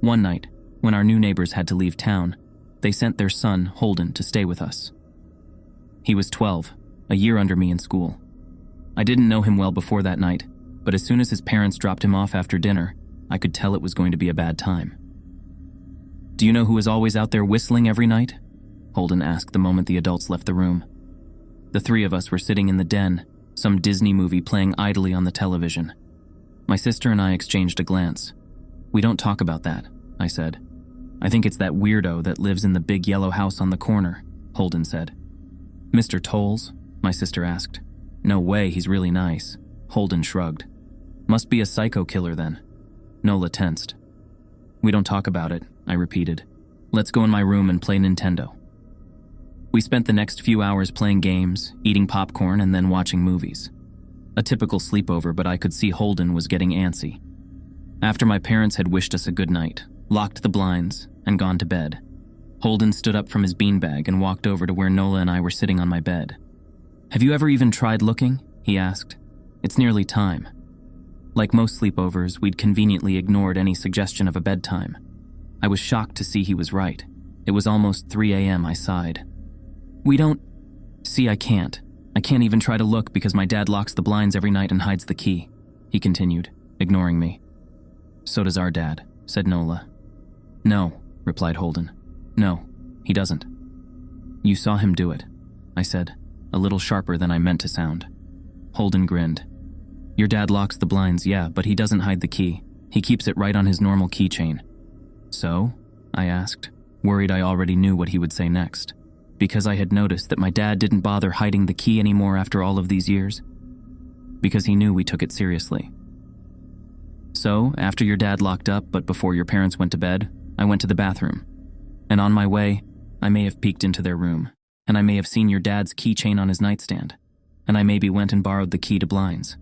One night, when our new neighbors had to leave town, they sent their son, Holden, to stay with us. He was 12, a year under me in school. I didn't know him well before that night, but as soon as his parents dropped him off after dinner, I could tell it was going to be a bad time. "Do you know who is always out there whistling every night?" Holden asked the moment the adults left the room. The three of us were sitting in the den, some Disney movie playing idly on the television. My sister and I exchanged a glance. "We don't talk about that," I said. "I think it's that weirdo that lives in the big yellow house on the corner," Holden said. "Mr. Tolles?" my sister asked. "No way, he's really nice." Holden shrugged. "Must be a psycho killer then." Nola tensed. "We don't talk about it," I repeated. "Let's go in my room and play Nintendo." We spent the next few hours playing games, eating popcorn, and then watching movies. A typical sleepover, but I could see Holden was getting antsy. After my parents had wished us a good night, locked the blinds, and gone to bed, Holden stood up from his beanbag and walked over to where Nola and I were sitting on my bed. "Have you ever even tried looking?" he asked. "It's nearly time." Like most sleepovers, we'd conveniently ignored any suggestion of a bedtime. I was shocked to see he was right. It was almost 3 a.m., I sighed. "We don't... See, I can't. I can't even try to look because my dad locks the blinds every night and hides the key," he continued, ignoring me. "So does our dad," said Nola. "No," replied Holden. "No, he doesn't." "You saw him do it," I said, a little sharper than I meant to sound. Holden grinned. "Your dad locks the blinds, yeah, but he doesn't hide the key. He keeps it right on his normal keychain." "So?" I asked, worried I already knew what he would say next, because I had noticed that my dad didn't bother hiding the key anymore after all of these years. Because he knew we took it seriously. "So, after your dad locked up, but before your parents went to bed, I went to the bathroom. And on my way, I may have peeked into their room, and I may have seen your dad's keychain on his nightstand, and I maybe went and borrowed the key to blinds."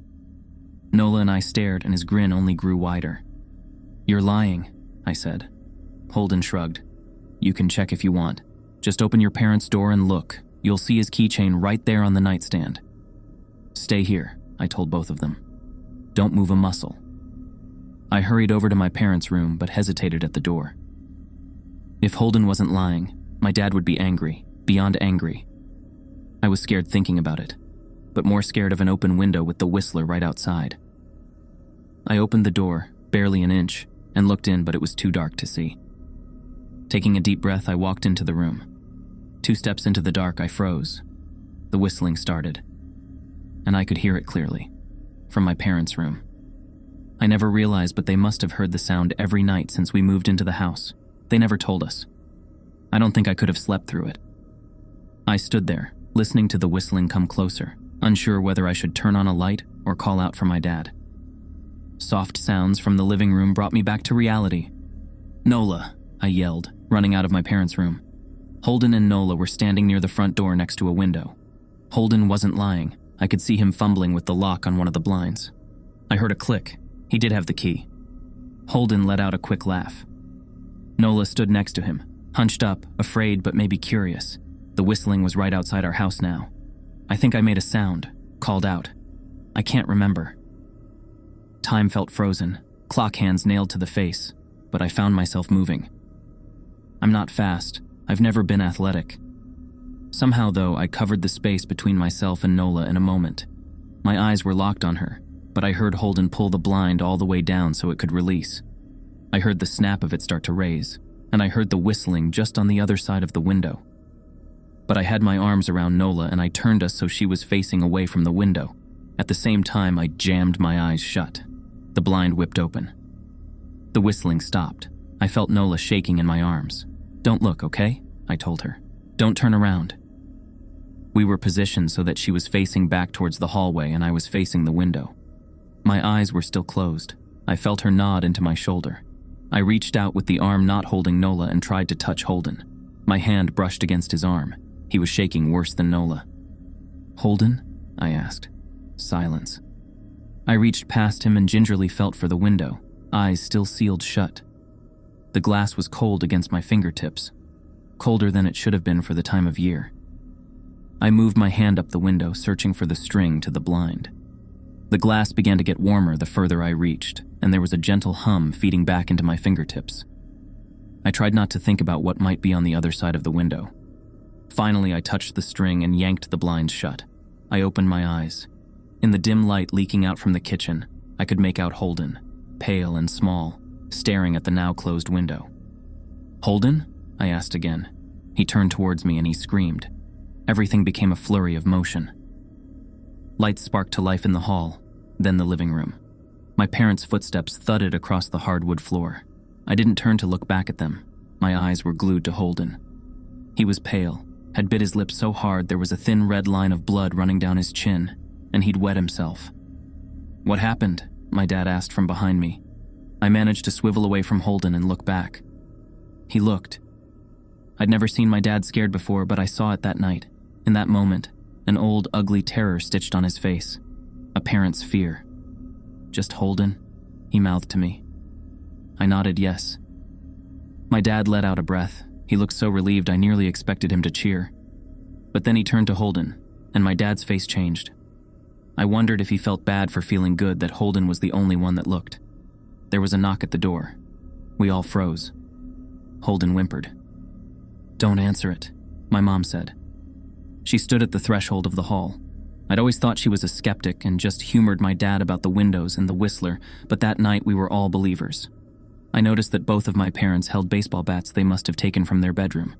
Nola and I stared, and his grin only grew wider. "You're lying," I said. Holden shrugged. "You can check if you want. Just open your parents' door and look. You'll see his keychain right there on the nightstand." "Stay here," I told both of them. "Don't move a muscle." I hurried over to my parents' room, but hesitated at the door. If Holden wasn't lying, My dad would be angry, beyond angry. I was scared thinking about it, but more scared of an open window with the whistler right outside. I opened the door, barely an inch, and looked in, but it was too dark to see. Taking a deep breath, I walked into the room. 2 steps into the dark, I froze. The whistling started, and I could hear it clearly, from my parents' room. I never realized, but they must have heard the sound every night since we moved into the house. They never told us. I don't think I could have slept through it. I stood there, listening to the whistling come closer, unsure whether I should turn on a light or call out for my dad. Soft sounds from the living room brought me back to reality. "Nola," I yelled, running out of my parents' room. Holden and Nola were standing near the front door next to a window. Holden wasn't lying. I could see him fumbling with the lock on one of the blinds. I heard a click. He did have the key. Holden let out a quick laugh. Nola stood next to him, hunched up, afraid but maybe curious. The whistling was right outside our house now. I think I made a sound, called out. I can't remember. Time felt frozen, clock hands nailed to the face, but I found myself moving. I'm not fast. I've never been athletic. Somehow, though, I covered the space between myself and Nola in a moment. My eyes were locked on her, but I heard Holden pull the blind all the way down so it could release. I heard the snap of it start to raise, and I heard the whistling just on the other side of the window. But I had my arms around Nola and I turned us so she was facing away from the window. At the same time, I jammed my eyes shut. The blind whipped open. The whistling stopped. I felt Nola shaking in my arms. "Don't look, okay?" I told her. "Don't turn around." We were positioned so that she was facing back towards the hallway and I was facing the window. My eyes were still closed. I felt her nod into my shoulder. I reached out with the arm not holding Nola and tried to touch Holden. My hand brushed against his arm. He was shaking worse than Nola. "Holden?" I asked. Silence. I reached past him and gingerly felt for the window, eyes still sealed shut. The glass was cold against my fingertips, colder than it should have been for the time of year. I moved my hand up the window, searching for the string to the blind. The glass began to get warmer the further I reached, and there was a gentle hum feeding back into my fingertips. I tried not to think about what might be on the other side of the window. Finally, I touched the string and yanked the blinds shut. I opened my eyes. In the dim light leaking out from the kitchen, I could make out Holden, pale and small, staring at the now closed window. "Holden?" I asked again. He turned towards me and he screamed. Everything became a flurry of motion. Lights sparked to life in the hall, then the living room. My parents' footsteps thudded across the hardwood floor. I didn't turn to look back at them. My eyes were glued to Holden. He was pale, had bit his lip so hard there was a thin red line of blood running down his chin, and he'd wet himself. "What happened?" my dad asked from behind me. I managed to swivel away from Holden and look back. He looked. I'd never seen my dad scared before, but I saw it that night, in that moment, an old, ugly terror stitched on his face, a parent's fear. "Just Holden?" he mouthed to me. I nodded yes. My dad let out a breath. He looked so relieved I nearly expected him to cheer. But then he turned to Holden, and my dad's face changed. I wondered if he felt bad for feeling good that Holden was the only one that looked. There was a knock at the door. We all froze. Holden whimpered. "Don't answer it," my mom said. She stood at the threshold of the hall. I'd always thought she was a skeptic and just humored my dad about the windows and the whistler, but that night we were all believers. I noticed that both of my parents held baseball bats they must have taken from their bedroom.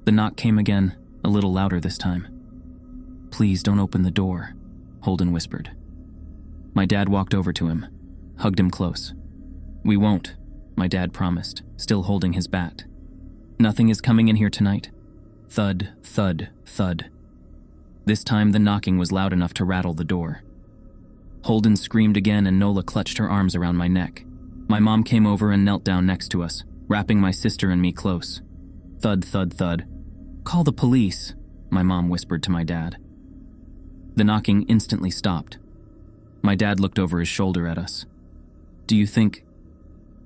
The knock came again, a little louder this time. "Please don't open the door," Holden whispered. My dad walked over to him, hugged him close. "We won't," my dad promised, still holding his bat. "Nothing is coming in here tonight." Thud, thud, thud. This time the knocking was loud enough to rattle the door. Holden screamed again and Nola clutched her arms around my neck. My mom came over and knelt down next to us, wrapping my sister and me close. Thud, thud, thud. "Call the police," my mom whispered to my dad. The knocking instantly stopped. My dad looked over his shoulder at us. "Do you think—"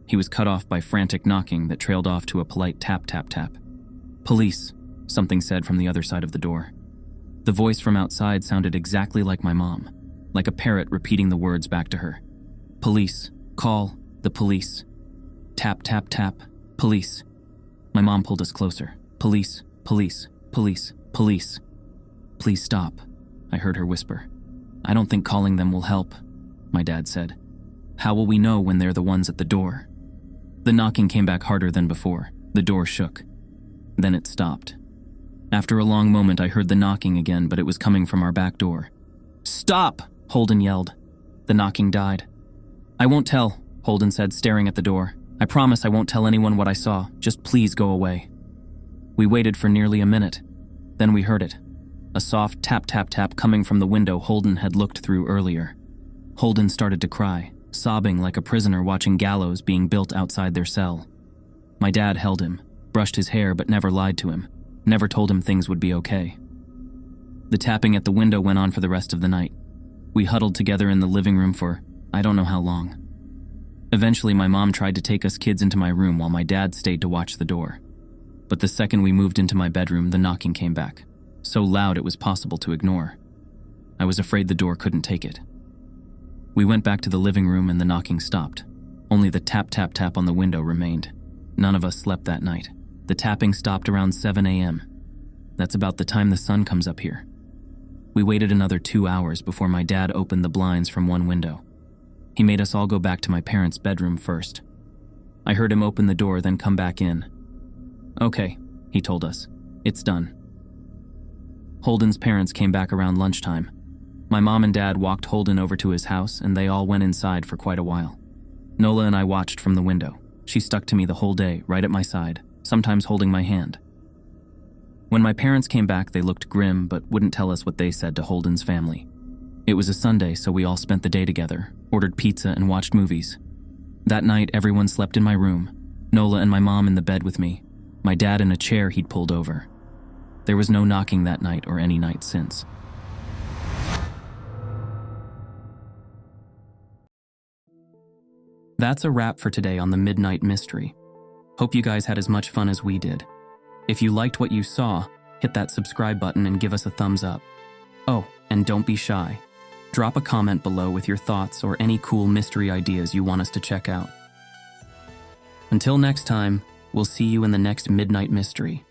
He was cut off by frantic knocking that trailed off to a polite tap, tap, tap. "Police," something said from the other side of the door. The voice from outside sounded exactly like my mom, like a parrot repeating the words back to her. "Police, call the police. Tap, tap, tap, police." My mom pulled us closer. Police, police, police, police. Please stop, I heard her whisper. I don't think calling them will help, my dad said. How will we know when they're the ones at the door? The knocking came back harder than before. The door shook. Then it stopped. After a long moment, I heard the knocking again, but it was coming from our back door. Stop! Holden yelled. The knocking died. I won't tell, Holden said, staring at the door. I promise I won't tell anyone what I saw. Just please go away. We waited for nearly a minute. Then we heard it. A soft tap, tap, tap coming from the window Holden had looked through earlier. Holden started to cry, sobbing like a prisoner watching gallows being built outside their cell. My dad held him, brushed his hair but never lied to him, never told him things would be okay. The tapping at the window went on for the rest of the night. We huddled together in the living room for I don't know how long. Eventually, my mom tried to take us kids into my room while my dad stayed to watch the door. But the second we moved into my bedroom, the knocking came back, so loud it was possible to ignore. I was afraid the door couldn't take it. We went back to the living room and the knocking stopped. Only the tap, tap, tap on the window remained. None of us slept that night. The tapping stopped around 7 a.m. That's about the time the sun comes up here. We waited another 2 hours before my dad opened the blinds from one window. He made us all go back to my parents' bedroom first. I heard him open the door, then come back in. Okay, he told us. It's done. Holden's parents came back around lunchtime. My mom and dad walked Holden over to his house, and they all went inside for quite a while. Nola and I watched from the window. She stuck to me the whole day, right at my side, sometimes holding my hand. When my parents came back, they looked grim but wouldn't tell us what they said to Holden's family. It was a Sunday, so we all spent the day together, ordered pizza and watched movies. That night, everyone slept in my room, Nola and my mom in the bed with me, my dad in a chair he'd pulled over. There was no knocking that night or any night since. That's a wrap for today on the Midnight Mystery. Hope you guys had as much fun as we did. If you liked what you saw, hit that subscribe button and give us a thumbs up. Oh, and don't be shy. Drop a comment below with your thoughts or any cool mystery ideas you want us to check out. Until next time, we'll see you in the next Midnight Mystery.